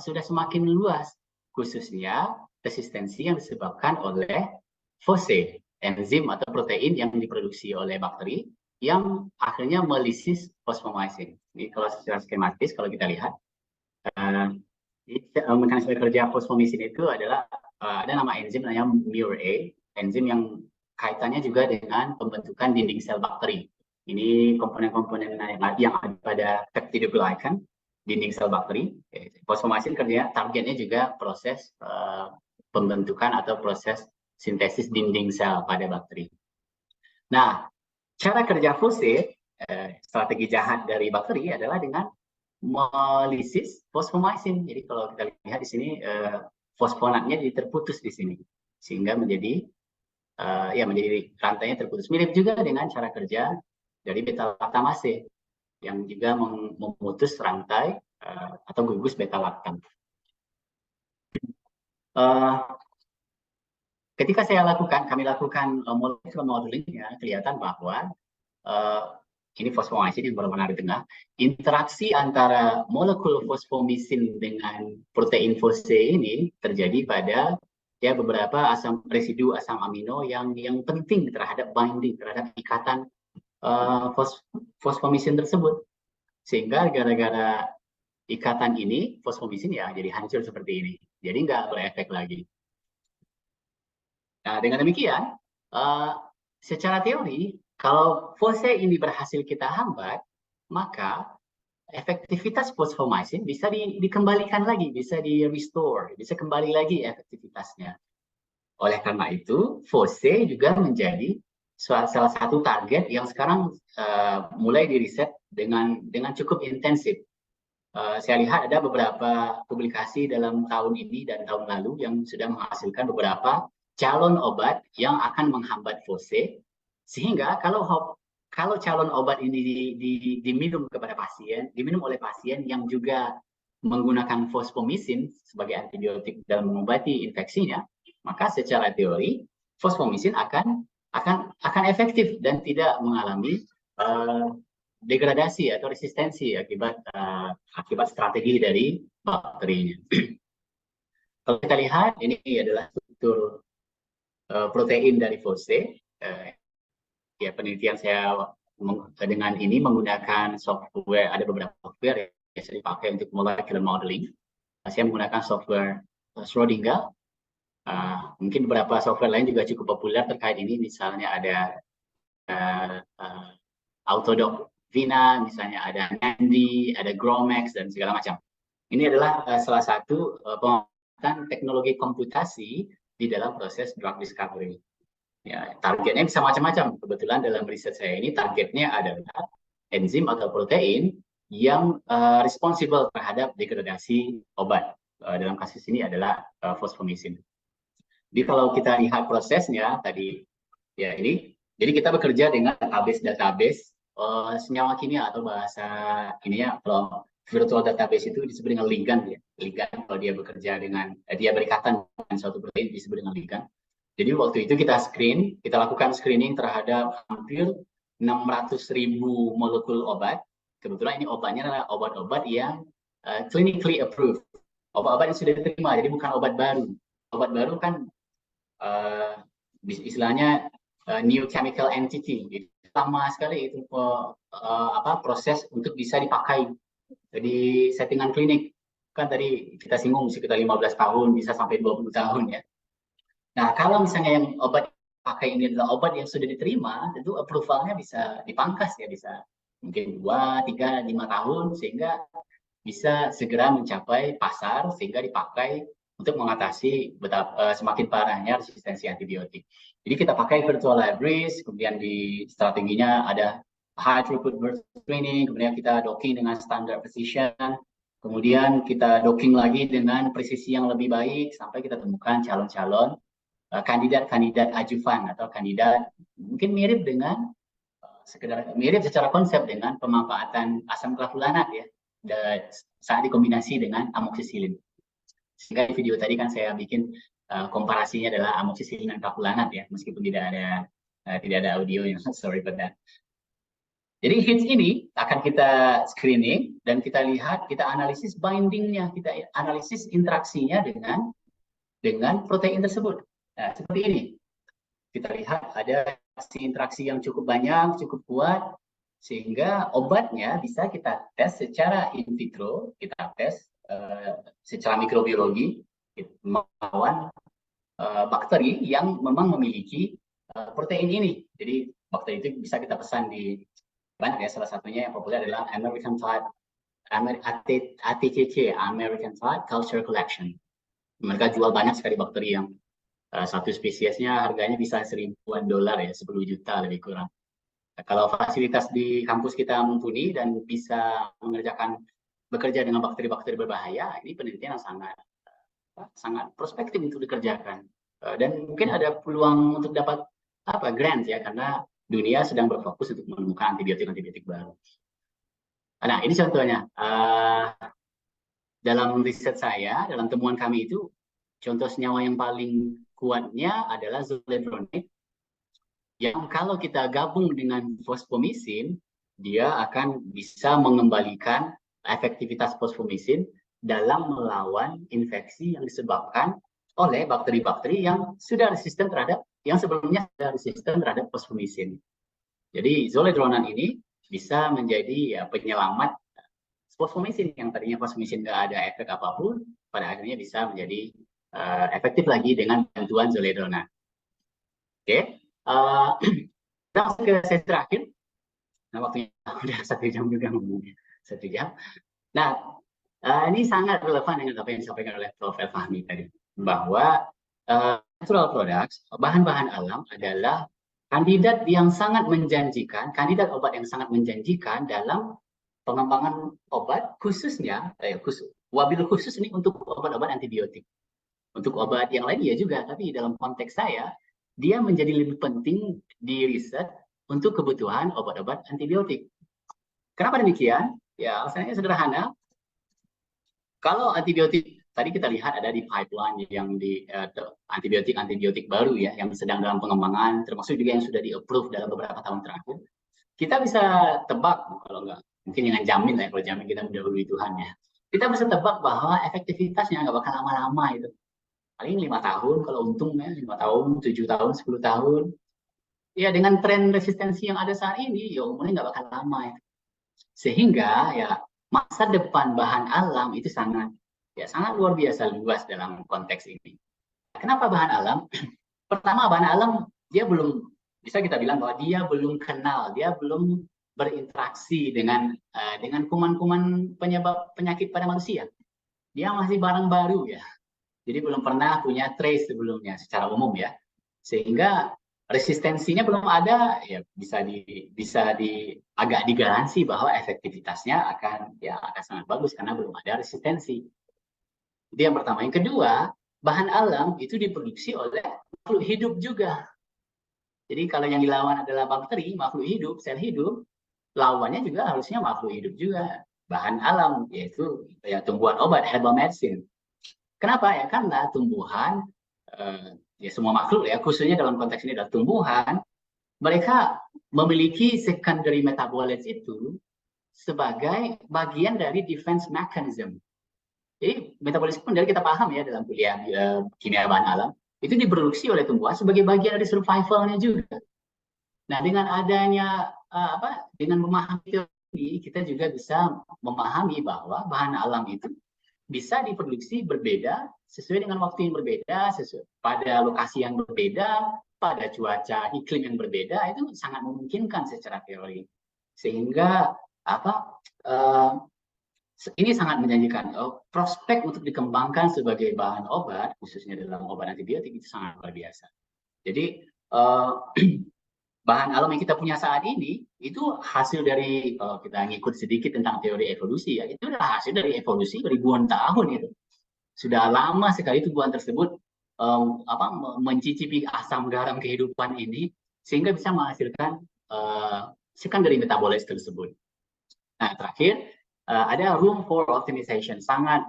semakin luas, khususnya resistensi yang disebabkan oleh FOSE, enzim atau protein yang diproduksi oleh bakteri yang akhirnya melisis fosfomycin. Ini kalau secara skematis kalau kita lihat, mekanisme kerja fosfomycin itu adalah ada nama enzim namanya MURA, enzim yang kaitannya juga dengan pembentukan dinding sel bakteri. Ini komponen-komponen yang ada pada peptidoglycan, dinding sel bakteri. Fosfomycin kerjanya targetnya juga proses pembentukan atau proses sintesis dinding sel pada bakteri. Nah, cara kerja FOSE, strategi jahat dari bakteri adalah dengan melisis fosfomycin. Jadi kalau kita lihat di sini fosfonatnya jadi terputus di sini, sehingga menjadi menjadi rantainya terputus. Mirip juga dengan cara kerja dari beta-laktamase yang juga memutus rantai atau gugus beta-laktam. Ketika kami lakukan molecular modeling-nya, kelihatan bahwa ini fosfomycin yang berwarna di tengah, interaksi antara molekul fosfomycin dengan protein FOSE ini terjadi pada beberapa residu asam amino yang penting terhadap binding, terhadap ikatan fosfomycin tersebut. Sehingga gara-gara ikatan ini, fosfomycin ya jadi hancur seperti ini. Jadi nggak berefek lagi. Nah, dengan demikian, secara teori, kalau FOSE ini berhasil kita hambat, maka efektivitas fosfomycin bisa dikembalikan lagi, bisa di-restore, bisa kembali lagi efektivitasnya. Oleh karena itu, FOSE juga menjadi salah satu target yang sekarang mulai diriset dengan cukup intensif. Saya lihat ada beberapa publikasi dalam tahun ini dan tahun lalu yang sudah menghasilkan beberapa calon obat yang akan menghambat FOSE, sehingga kalau calon obat ini diminum oleh pasien yang juga menggunakan fosfomycin sebagai antibiotik dalam mengobati infeksinya, maka secara teori fosfomisin akan efektif dan tidak mengalami degradasi atau resistensi akibat strategi dari bakterinya. Kalau kita lihat, ini adalah struktur protein dari fose. Ya, penelitian saya dengan ini menggunakan software, ada beberapa software yang saya dipakai untuk molecular modeling. Saya menggunakan software Schrödinger. Mungkin beberapa software lain juga cukup populer terkait ini, misalnya ada Autodoc Vina, misalnya ada Nandy, ada Gromex, dan segala macam. Ini adalah salah satu pengembangan teknologi komputasi di dalam proses drug discovery. Ya, targetnya bisa macam-macam. Kebetulan dalam riset saya ini targetnya adalah enzim atau protein yang responsible terhadap degradasi obat. Dalam kasus ini adalah fosfomisin. Jadi kalau kita lihat prosesnya tadi, ya ini, jadi kita bekerja dengan database senyawa kimia atau bahasa ininya, kalau virtual database itu disebut dengan ligand ya. Ligand kalau dia bekerja dengan, dia berikatan dengan suatu protein disebut dengan ligand. Jadi waktu itu kita lakukan screening terhadap hampir 600.000 molekul obat. Kebetulan ini obatnya adalah obat-obat yang clinically approved. Obat-obat yang sudah diterima, jadi bukan obat baru. Obat baru kan istilahnya new chemical entity. Lama sekali itu proses untuk bisa dipakai di settingan klinik. Kan tadi kita singgung sekitar 15 tahun, bisa sampai 20 tahun ya. Nah, kalau misalnya yang obat pakai ini adalah obat yang sudah diterima, tentu approval-nya bisa dipangkas ya, bisa mungkin 2, 3, 5 tahun, sehingga bisa segera mencapai pasar, sehingga dipakai untuk mengatasi semakin parahnya resistensi antibiotik. Jadi kita pakai virtual libraries, kemudian di strateginya ada high throughput burst screening, kemudian kita docking dengan standard precision, kemudian kita docking lagi dengan presisi yang lebih baik, sampai kita temukan calon-calon kandidat-kandidat ajuvan atau kandidat mungkin mirip dengan mirip secara konsep dengan pemanfaatan asam klavulanat ya, saat dikombinasi dengan amoksisilin. Sehingga di video tadi kan saya bikin komparasinya adalah amoksisilin dan klavulanat ya, meskipun tidak ada audio yang sorry about that. Jadi hits ini akan kita screening dan kita lihat, kita analisis bindingnya, kita analisis interaksinya dengan protein tersebut. Nah, seperti ini. Kita lihat ada interaksi yang cukup banyak, cukup kuat, sehingga obatnya bisa kita tes secara in vitro, kita tes secara mikrobiologi, melawan bakteri yang memang memiliki protein ini. Jadi bakteri itu bisa kita pesan di banyak ya, salah satunya yang populer adalah American Type, ATCC, American Type Culture Collection. Mereka jual banyak sekali bakteri yang satu spesiesnya harganya bisa $1.000-an ya, 10 juta lebih kurang. Nah, kalau fasilitas di kampus kita mumpuni dan bisa bekerja dengan bakteri-bakteri berbahaya, ini penelitian yang sangat prospektif untuk dikerjakan. Dan mungkin ada peluang untuk dapat grant ya, karena dunia sedang berfokus untuk menemukan antibiotik baru. Nah, ini contohnya. Dalam riset saya, dalam temuan kami itu, contoh senyawa yang paling kuatnya adalah zoledronate, yang kalau kita gabung dengan fosfomisin, dia akan bisa mengembalikan efektivitas fosfomisin dalam melawan infeksi yang disebabkan oleh bakteri-bakteri yang sudah resisten yang sebelumnya sudah resisten terhadap fosfomisin. Jadi zoledronate ini bisa menjadi penyelamat fosfomisin yang tadinya fosfomisin nggak ada efek apapun, pada akhirnya bisa menjadi efektif lagi dengan bantuan zoledronate. Oke, langsung ke sesi terakhir. Nah, waktunya udah 1 jam juga ngomongnya, 1 jam. Nah, ini sangat relevan dengan apa yang disampaikan oleh Prof. Fahmi tadi, bahwa natural products, bahan-bahan alam adalah kandidat yang sangat menjanjikan, kandidat obat yang sangat menjanjikan dalam pengembangan obat, khususnya wabil khusus ini untuk obat-obat antibiotik. Untuk obat yang lain ya juga, tapi dalam konteks saya, dia menjadi lebih penting di riset untuk kebutuhan obat-obat antibiotik. Kenapa demikian? Ya, alasannya sederhana. Kalau antibiotik tadi kita lihat ada di pipeline yang di antibiotik baru ya, yang sedang dalam pengembangan, termasuk juga yang sudah di-approve dalam beberapa tahun terakhir. Kita bisa tebak, kalau nggak mungkin dengan jamin ya, kalau jamin kita mendahului Tuhan ya. Kita bisa tebak bahwa efektivitasnya nggak bakal lama-lama itu. Paling 5 tahun kalau untung ya, 5 tahun, 7 tahun, 10 tahun. Ya dengan tren resistensi yang ada saat ini, ya umurnya nggak bakal lama ya. Sehingga ya masa depan bahan alam itu sangat luar biasa luas dalam konteks ini. Kenapa bahan alam? Pertama, bahan alam dia belum bisa kita bilang bahwa dia belum kenal, dia belum berinteraksi dengan kuman-kuman penyebab penyakit pada manusia. Dia masih barang baru ya. Jadi belum pernah punya trace sebelumnya secara umum ya. Sehingga resistensinya belum ada, ya bisa agak digaransi bahwa efektivitasnya akan sangat bagus karena belum ada resistensi. Itu yang pertama. Yang kedua, bahan alam itu diproduksi oleh makhluk hidup juga. Jadi kalau yang dilawan adalah bakteri, makhluk hidup, sel hidup, lawannya juga harusnya makhluk hidup juga. Bahan alam, yaitu ya tumbuhan obat, herbal medicine. Kenapa ya? Karena tumbuhan, ya semua makhluk ya, khususnya dalam konteks ini adalah tumbuhan, mereka memiliki secondary metabolites itu sebagai bagian dari defense mechanism. Jadi metabolisme dari kita paham ya dalam kuliah kimia bahan alam, itu diproduksi oleh tumbuhan sebagai bagian dari survivalnya juga. Nah, dengan adanya dengan memahami teori, kita juga bisa memahami bahwa bahan alam itu bisa diproduksi berbeda sesuai dengan waktu yang berbeda, pada lokasi yang berbeda, pada cuaca iklim yang berbeda, itu sangat memungkinkan secara teori. Sehingga ini sangat menjanjikan. Prospek untuk dikembangkan sebagai bahan obat, khususnya dalam obat antibiotik, itu sangat luar biasa. Jadi bahan alam yang kita punya saat ini itu hasil dari, kalau kita ngikut sedikit tentang teori evolusi ya, itu adalah hasil dari evolusi ribuan tahun itu. Sudah lama sekali tumbuhan tersebut mencicipi asam garam kehidupan ini sehingga bisa menghasilkan secondary metabolites tersebut. Nah, terakhir ada room for optimization. Sangat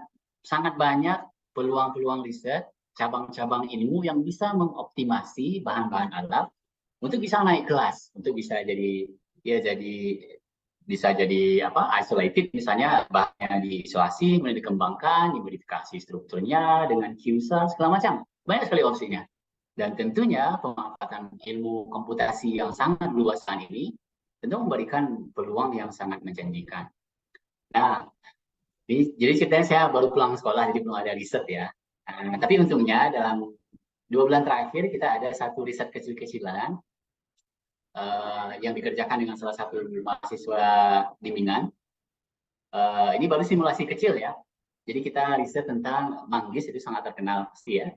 banyak peluang-peluang riset, cabang-cabang ilmu yang bisa mengoptimasi bahan-bahan alam untuk bisa naik kelas, untuk bisa jadi isolated, misalnya bahannya diisolasi, kemudian dikembangkan, dimodifikasi strukturnya dengan QSAR segala macam. Banyak sekali opsinya. Dan tentunya pemanfaatan ilmu komputasi yang sangat luas ini tentu memberikan peluang yang sangat menjanjikan. Nah, jadi ceritanya saya baru pulang sekolah, jadi belum ada riset ya. Tapi untungnya dalam 2 bulan terakhir kita ada satu riset kecil-kecilan yang dikerjakan dengan salah satu mahasiswa bimbingan. Ini baru simulasi kecil ya. Jadi kita riset tentang manggis, itu sangat terkenal pasti ya.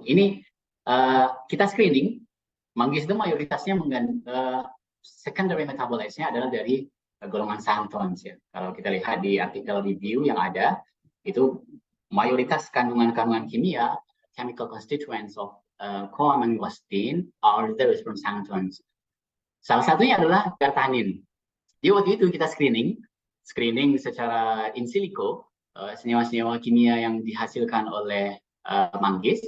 Ini kita screening, manggis itu mayoritasnya secondary metabolites-nya adalah dari golongan xanthones ya. Kalau kita lihat di artikel review yang ada, itu mayoritas kandungan-kandungan kimia, chemical constituents of co-amangosteen are derived from xanthones. Salah satunya adalah gartanin. Jadi waktu itu kita screening secara in silico senyawa-senyawa kimia yang dihasilkan oleh manggis.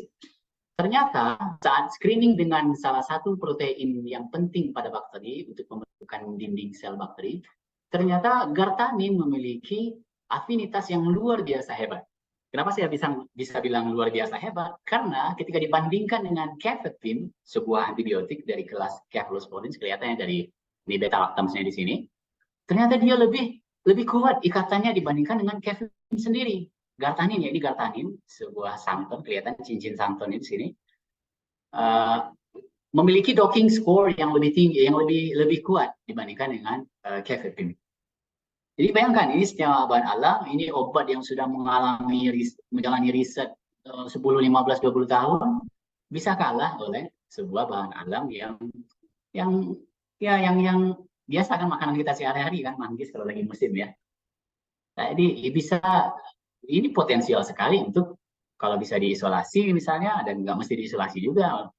Ternyata saat screening dengan salah satu protein yang penting pada bakteri untuk membentukkan dinding sel bakteri, ternyata gartanin memiliki afinitas yang luar biasa hebat. Kenapa saya bisa bilang luar biasa hebat? Karena ketika dibandingkan dengan cefepime, sebuah antibiotik dari kelas cephalosporins, kelihatannya dari ini beta-lactamsnya di sini, ternyata dia lebih kuat ikatannya dibandingkan dengan cefepime sendiri. Gartanin ya, ini gartanin, sebuah xanthone, kelihatan cincin xanthone di sini, memiliki docking score yang lebih tinggi, yang lebih kuat dibandingkan dengan cefepime. Jadi bayangkan, ini senyawa bahan alam, ini obat yang sudah menjalani riset 10, 15, 20 tahun, bisa kalah oleh sebuah bahan alam yang biasa kan makanan kita sehari-hari kan, manggis kalau lagi musim ya. Jadi ini potensial sekali untuk kalau bisa diisolasi misalnya, dan nggak mesti diisolasi juga,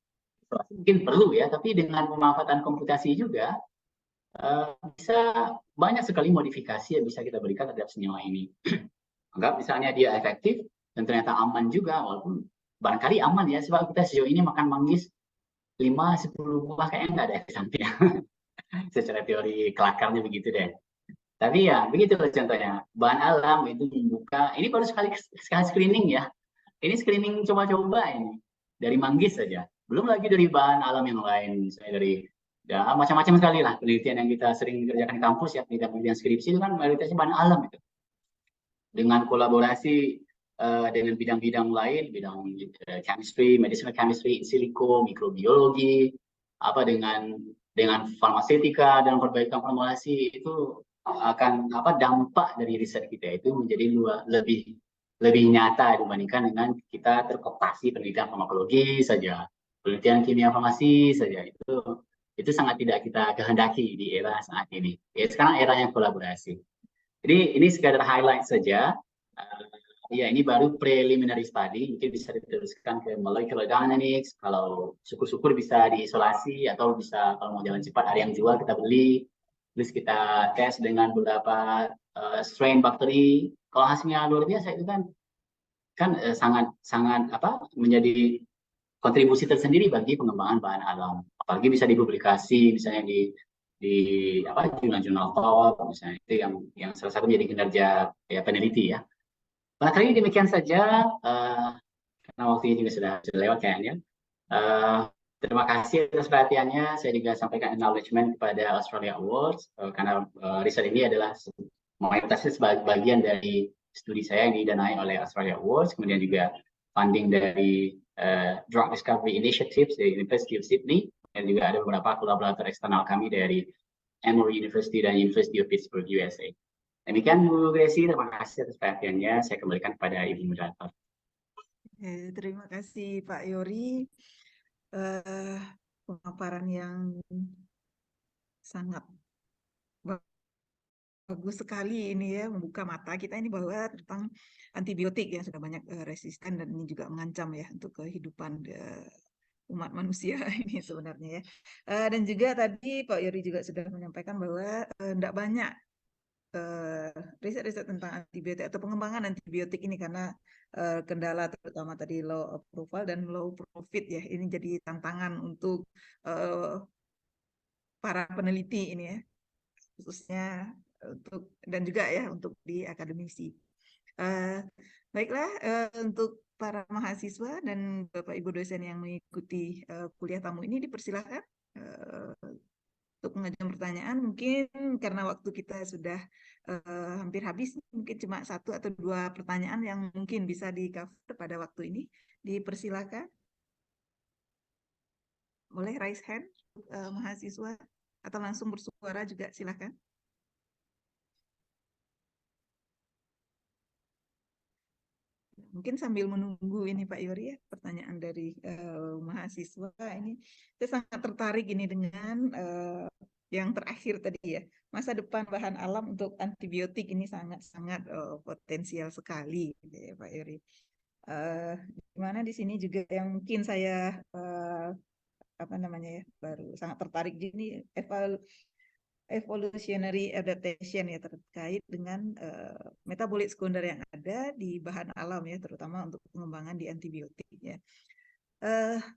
isolasi mungkin perlu ya, tapi dengan pemanfaatan komputasi juga, bisa banyak sekali modifikasi yang bisa kita berikan terhadap senyawa ini. Anggap misalnya dia efektif, dan ternyata aman juga, walaupun barangkali aman ya, sebab kita sejauh ini makan manggis 5-10 buah kayaknya nggak ada efek samping. Secara teori kelakarnya begitu deh. Tapi ya begitu contohnya, bahan alam itu membuka, ini baru sekali screening ya, ini screening coba-coba ini dari manggis saja, belum lagi dari bahan alam yang lain, misalnya dari ya, macam-macam sekali lah penelitian yang kita sering kerjakan di kampus ya, penelitian skripsi itu kan mayoritasnya bahan alam itu, dengan kolaborasi dengan bidang-bidang lain, bidang chemistry, medicinal chemistry, in silico, mikrobiologi, apa dengan farmaseutika dan perbaikan formulasi, itu akan dampak dari riset kita itu menjadi lebih nyata dibandingkan dengan kita terkooptasi penelitian farmakologi saja, penelitian kimia farmasi saja, itu sangat tidak kita kehendaki di era saat ini. Ya, sekarang eranya kolaborasi. Jadi ini sekadar highlight saja. Ya, ini baru preliminary study, mungkin bisa diteruskan ke molecular dynamics. Kalau syukur-syukur bisa diisolasi, atau bisa kalau mau jalan cepat ada yang jual kita beli. Terus kita tes dengan beberapa strain bakteri. Kalau hasilnya luar biasa itu kan sangat menjadi kontribusi tersendiri bagi pengembangan bahan alam. Apalagi bisa dipublikasi misalnya di jurnal-jurnal top misalnya, itu yang salah satu menjadi kinerja ya peneliti ya. Barangkali demikian saja, karena waktunya juga sudah lewat kayaknya. Terima kasih atas perhatiannya. Saya juga sampaikan acknowledgement kepada Australia Awards, karena riset ini adalah mayoritasnya sebagai bagian dari studi saya yang didanai oleh Australia Awards, kemudian juga funding dari Drug Discovery Initiatives dari University of Sydney, dan juga ada beberapa kolaborator eksternal kami dari Emory University dan University of Pittsburgh, USA. Demikian Bu Gracie, terima kasih atas perhatiannya. Saya kembalikan kepada Ibu Moderator. Terima kasih Pak Yori. Pemaparan yang sangat bagus sekali ini ya, membuka mata kita ini bahwa tentang antibiotik yang sudah banyak resisten dan ini juga mengancam ya untuk kehidupan umat manusia ini sebenarnya ya. Dan juga tadi Pak Yori juga sudah menyampaikan bahwa tidak banyak riset-riset tentang antibiotik atau pengembangan antibiotik ini karena kendala terutama tadi low approval dan low profit ya, ini jadi tantangan untuk para peneliti ini ya, khususnya untuk dan juga ya untuk di akademisi. Baiklah, untuk para mahasiswa dan Bapak Ibu dosen yang mengikuti kuliah tamu ini dipersilakan untuk mengajukan pertanyaan. Mungkin karena waktu kita sudah hampir habis, mungkin cuma 1 atau 2 pertanyaan yang mungkin bisa di-cover pada waktu ini. Dipersilakan. Boleh raise hand mahasiswa atau langsung bersuara juga silakan. Mungkin sambil menunggu ini Pak Yori ya, pertanyaan dari mahasiswa ini, saya sangat tertarik ini dengan yang terakhir tadi ya, masa depan bahan alam untuk antibiotik ini sangat-sangat potensial sekali, gitu ya, Pak Yori. Dimana di sini juga yang mungkin saya baru sangat tertarik gini, evolutionary adaptation ya, terkait dengan metabolit sekunder yang ada di bahan alam ya, terutama untuk pengembangan di antibiotik ya.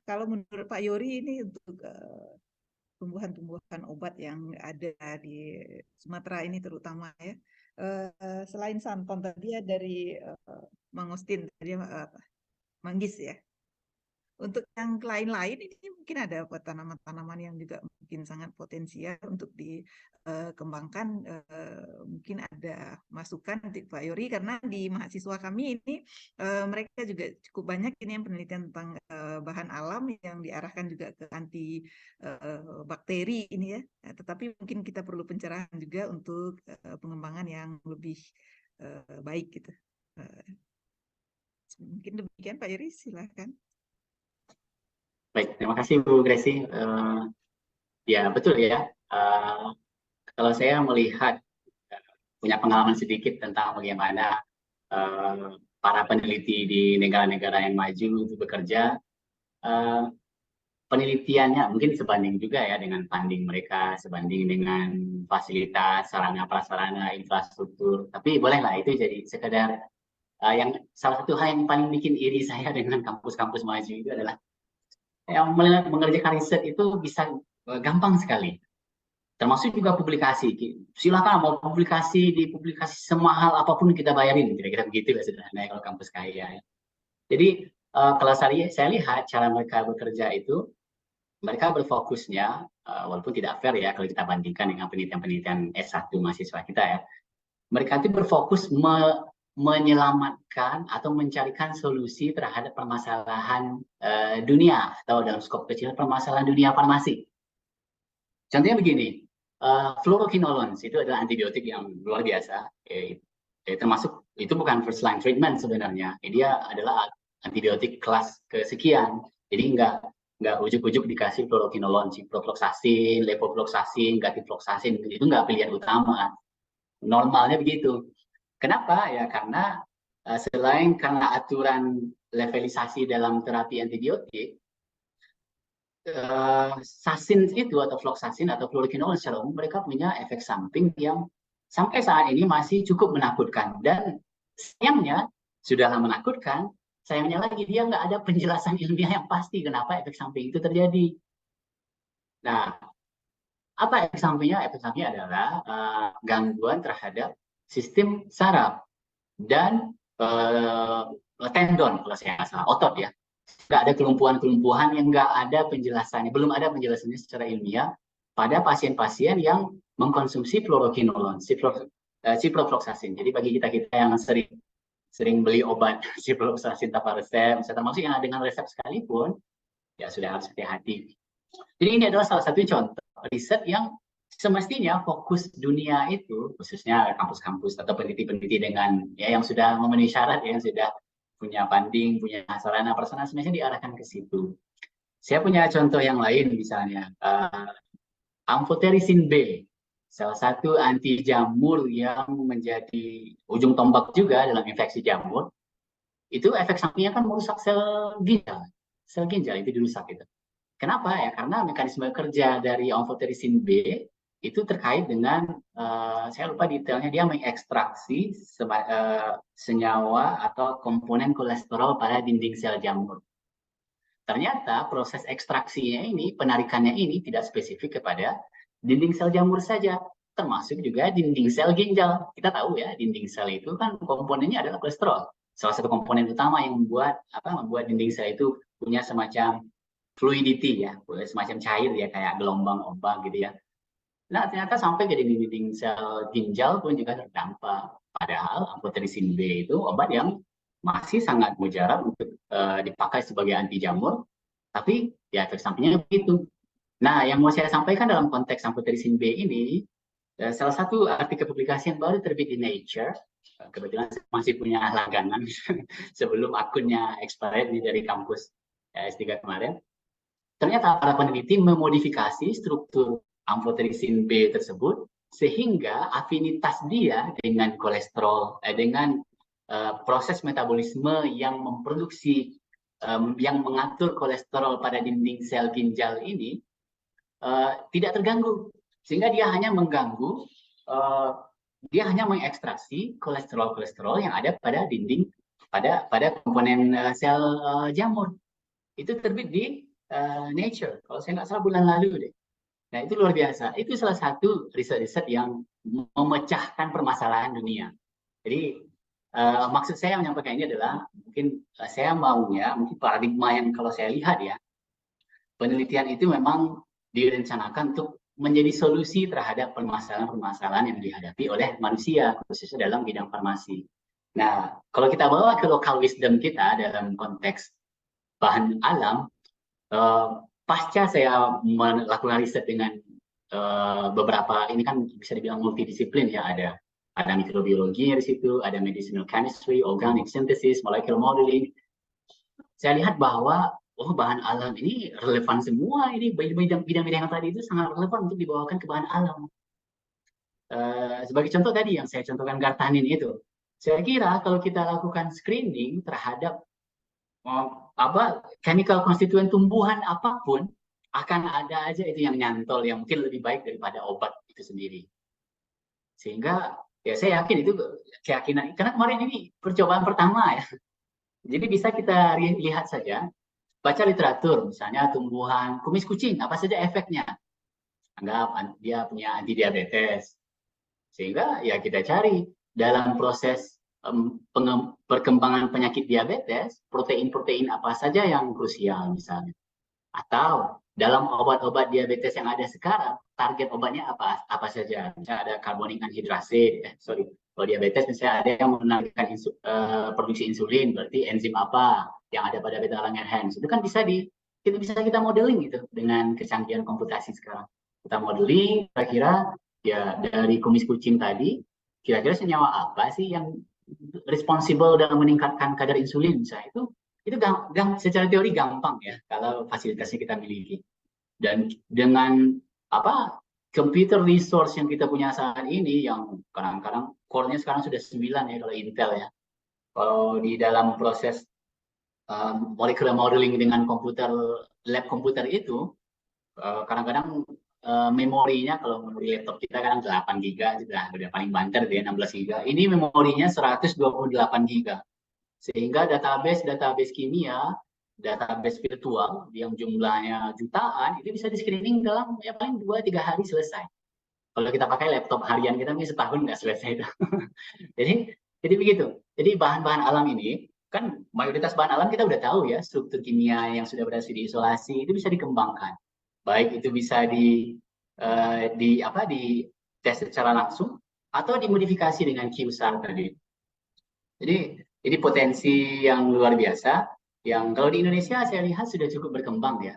Kalau menurut Pak Yori ini untuk tumbuhan-tumbuhan obat yang ada di Sumatera ini terutama ya, selain santon tadi ya dari mangostin tadi manggis ya. Untuk yang lain-lain ini mungkin ada tanaman-tanaman yang juga mungkin sangat potensial untuk dikembangkan. Mungkin ada masukan nanti Pak Yori, karena di mahasiswa kami ini mereka juga cukup banyak ini yang penelitian tentang bahan alam yang diarahkan juga ke anti bakteri ini ya. Tetapi mungkin kita perlu pencerahan juga untuk pengembangan yang lebih baik gitu. Mungkin demikian Pak Yori, silakan. Baik, terima kasih Bu Gracie. Ya betul ya. Kalau saya melihat punya pengalaman sedikit tentang bagaimana para peneliti di negara-negara yang maju itu bekerja, penelitiannya mungkin sebanding juga ya dengan funding mereka, sebanding dengan fasilitas, sarana prasarana, infrastruktur. Tapi bolehlah itu jadi sekedar yang salah satu hal yang paling bikin iri saya dengan kampus-kampus maju itu adalah yang mengerjakan riset itu bisa gampang sekali. Termasuk juga publikasi. Silakan mau publikasi semahal apapun kita bayarin, kira-kira begitu lah sederhana kalau kampus kaya. Jadi kalau saya lihat cara mereka bekerja itu, mereka berfokusnya, walaupun tidak fair ya kalau kita bandingkan dengan penelitian-penelitian S1 mahasiswa kita ya, mereka itu berfokus menyelamatkan atau mencarikan solusi terhadap permasalahan dunia, atau dalam skop kecil permasalahan dunia farmasi. Contohnya begini, fluoroquinolones itu adalah antibiotik yang luar biasa, termasuk itu bukan first line treatment sebenarnya, dia adalah antibiotik kelas kesekian, jadi nggak ujuk-ujuk dikasih fluoroquinolones, ciprofloxacin, levofloxacin, gatifloxacin, itu nggak pilihan utama. Normalnya begitu. Kenapa? Ya karena selain karena aturan levelisasi dalam terapi antibiotik, sasin itu atau floxacin atau fluoroquinolones secara umum mereka punya efek samping yang sampai saat ini masih cukup menakutkan, dan sayangnya sudahlah menakutkan, sayangnya lagi dia nggak ada penjelasan ilmiah yang pasti kenapa efek samping itu terjadi. Nah, apa efek sampingnya? Efek sampingnya adalah gangguan terhadap sistem saraf dan tendon, kalau saya nggak salah, otot ya. Nggak ada kelumpuhan-kelumpuhan yang nggak ada penjelasannya, belum ada penjelasannya secara ilmiah pada pasien-pasien yang mengkonsumsi fluoroquinolones, ciprofloxacin. Jadi bagi kita yang sering beli obat ciprofloxacin tanpa resep, termasuk yang dengan resep sekalipun, ya sudah harus hati-hati. Jadi ini adalah salah satu contoh riset yang semestinya fokus dunia itu, khususnya kampus-kampus atau peneliti-peneliti dengan ya yang sudah memenuhi syarat, yang sudah punya funding, punya sarana prasarana, sebenarnya diarahkan ke situ. Saya punya contoh yang lain, misalnya amphotericin B, salah satu anti jamur yang menjadi ujung tombak juga dalam infeksi jamur. Itu efek sampingnya kan merusak sel ginjal itu dirusak gitu. Kenapa ya? Karena mekanisme kerja dari amphotericin B itu terkait dengan saya lupa detailnya, dia mengekstraksi senyawa atau komponen kolesterol pada dinding sel jamur. Ternyata proses ekstraksinya ini, penarikannya ini tidak spesifik kepada dinding sel jamur saja, termasuk juga dinding sel ginjal. Kita tahu ya, dinding sel itu kan komponennya adalah kolesterol. Salah satu komponen utama yang membuat dinding sel itu punya semacam fluidity ya, semacam cair ya, kayak gelombang ombak gitu ya. Nah, ternyata sampai ke dinding sel ginjal pun juga terdampak. Padahal amphotericin B itu obat yang masih sangat mujarab untuk dipakai sebagai anti jamur, tapi ya efek sampingnya begitu. Nah, yang mau saya sampaikan dalam konteks amphotericin B ini, salah satu artikel publikasi yang baru terbit di Nature, kebetulan saya masih punya langganan sebelum akunnya expired dari kampus S3 kemarin. Ternyata para peneliti memodifikasi struktur amphotericin B tersebut sehingga afinitas dia dengan kolesterol, dengan proses metabolisme yang memproduksi, yang mengatur kolesterol pada dinding sel ginjal ini tidak terganggu, sehingga dia hanya mengganggu, dia hanya mengekstraksi kolesterol yang ada pada dinding, pada komponen sel jamur. Itu terbit di Nature, kalau saya nggak salah bulan lalu deh. Nah, itu luar biasa. Itu salah satu riset-riset yang memecahkan permasalahan dunia. Jadi maksud saya menyampaikan ini adalah mungkin saya maunya, mungkin paradigma yang kalau saya lihat ya, penelitian itu memang direncanakan untuk menjadi solusi terhadap permasalahan-permasalahan yang dihadapi oleh manusia, khususnya dalam bidang farmasi. Nah, kalau kita bawa ke local wisdom kita dalam konteks bahan alam, pasca saya melakukan riset dengan beberapa, ini kan bisa dibilang multidisiplin ya, ada mikrobiologi di situ, ada medicinal chemistry, organic synthesis, molecular modeling. Saya lihat bahwa bahan alam ini relevan semua, ini bidang-bidang yang tadi itu sangat relevan untuk dibawakan ke bahan alam. Sebagai contoh tadi yang saya contohkan Gartanin itu, saya kira kalau kita lakukan screening terhadap chemical konstituen tumbuhan apapun, akan ada aja itu yang nyantol yang mungkin lebih baik daripada obat itu sendiri. Sehingga Ya saya yakin itu keyakinan, karena kemarin ini percobaan pertama ya. Jadi bisa kita lihat saja, baca literatur, misalnya tumbuhan kumis kucing, apa saja efeknya. Anggap dia punya anti diabetes. Sehingga ya kita cari dalam proses perkembangan penyakit diabetes, protein-protein apa saja yang krusial misalnya. Atau dalam obat-obat diabetes yang ada sekarang, target obatnya apa saja. Misalnya ada carbonik anhidrase, kalau diabetes misalnya ada yang menurunkan produksi insulin, berarti enzim apa yang ada pada beta Langerhans. Itu kan bisa kita modeling gitu dengan kecanggihan komputasi sekarang. Kita modeling kira-kira ya dari kumis kucing tadi, kira-kira senyawa apa sih yang responsibel dalam meningkatkan kadar insulin misalnya. Itu secara teori gampang ya kalau fasilitasnya kita miliki. Dan dengan apa computer resource yang kita punya saat ini yang kadang-kadang core-nya sekarang sudah 9 ya kalau Intel ya. Kalau di dalam proses molecular modeling dengan lab komputer itu kadang-kadang memorinya kalau memori laptop kita kadang 8 giga sudah paling banter ya 16 giga. Ini memorinya 128 giga. Sehingga database kimia, database virtual yang jumlahnya jutaan, itu bisa di-screening dalam ya paling 2-3 hari selesai. Kalau kita pakai laptop harian kita mungkin setahun nggak selesai itu. jadi begitu. Jadi bahan-bahan alam ini, kan mayoritas bahan alam kita udah tahu ya, struktur kimia yang sudah berhasil diisolasi, itu bisa dikembangkan. Baik itu bisa di tes secara langsung, atau dimodifikasi dengan QSAR tadi. Jadi ini potensi yang luar biasa yang kalau di Indonesia saya lihat sudah cukup berkembang ya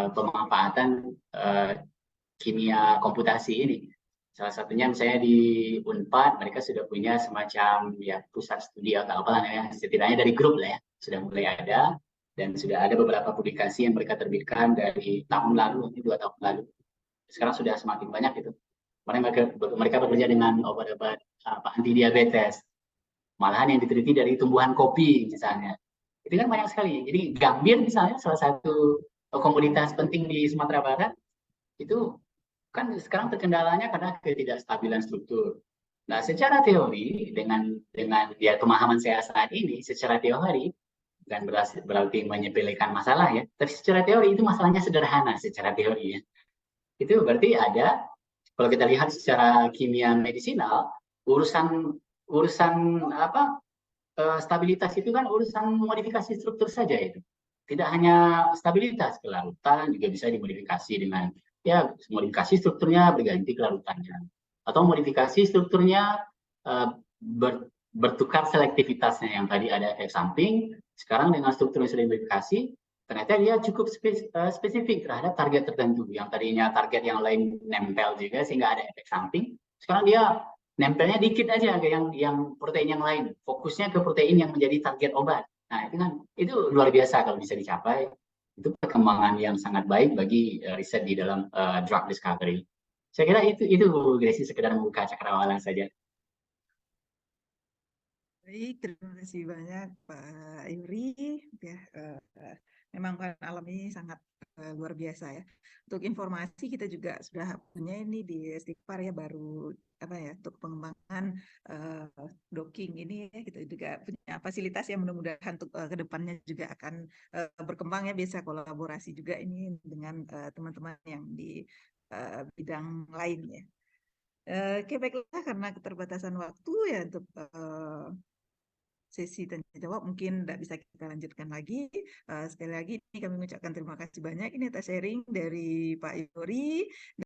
pemanfaatan kimia komputasi ini. Salah satunya misalnya di Unpad mereka sudah punya semacam ya pusat studi atau apalah ya, setidaknya dari grup lah ya sudah mulai ada dan sudah ada beberapa publikasi yang mereka terbitkan dari tahun lalu, ini 2 tahun lalu. Sekarang sudah semakin banyak itu. Mereka bekerja dengan obat-obat anti diabetes. Malahan yang diteliti dari tumbuhan kopi misalnya. Itu kan banyak sekali. Jadi gambir misalnya salah satu komoditas penting di Sumatera Barat itu kan sekarang terkendalanya karena ketidakstabilan struktur. Nah, secara teori dengan ya pemahaman saya saat ini, secara teori dan berarti menyepelekan masalah ya, tapi secara teori itu masalahnya sederhana secara teori ya. Itu berarti ada kalau kita lihat secara kimia medisinal, urusan apa stabilitas itu kan urusan modifikasi struktur saja itu. Tidak hanya stabilitas, kelarutan juga bisa dimodifikasi dengan ya modifikasi strukturnya berganti kelarutannya atau modifikasi strukturnya bertukar selektivitasnya yang tadi ada efek samping, sekarang dengan struktur yang sudah dimodifikasi ternyata dia cukup spesifik terhadap target tertentu yang tadinya target yang lain nempel juga sehingga ada efek samping, sekarang dia nempelnya dikit aja ke yang protein yang lain, fokusnya ke protein yang menjadi target obat. Nah, itu luar biasa kalau bisa dicapai. Itu perkembangan yang sangat baik bagi riset di dalam drug discovery. Saya kira itu Gracie sekedar membuka cakrawala saja. Baik, terima kasih banyak Pak Yuri. Ya, memang kan alam ini sangat luar biasa ya. Untuk informasi kita juga sudah punya ini di Istighfar ya baru apa ya untuk pengembangan docking ini ya, kita juga punya fasilitas yang mudah-mudahan untuk kedepannya juga akan berkembang ya, bisa kolaborasi juga ini dengan teman-teman yang di bidang lain ya. Oke, baiklah karena keterbatasan waktu ya untuk sesi tanya jawab mungkin tidak bisa kita lanjutkan lagi. Sekali lagi ini kami mengucapkan terima kasih banyak ini atas sharing dari Pak Yuri.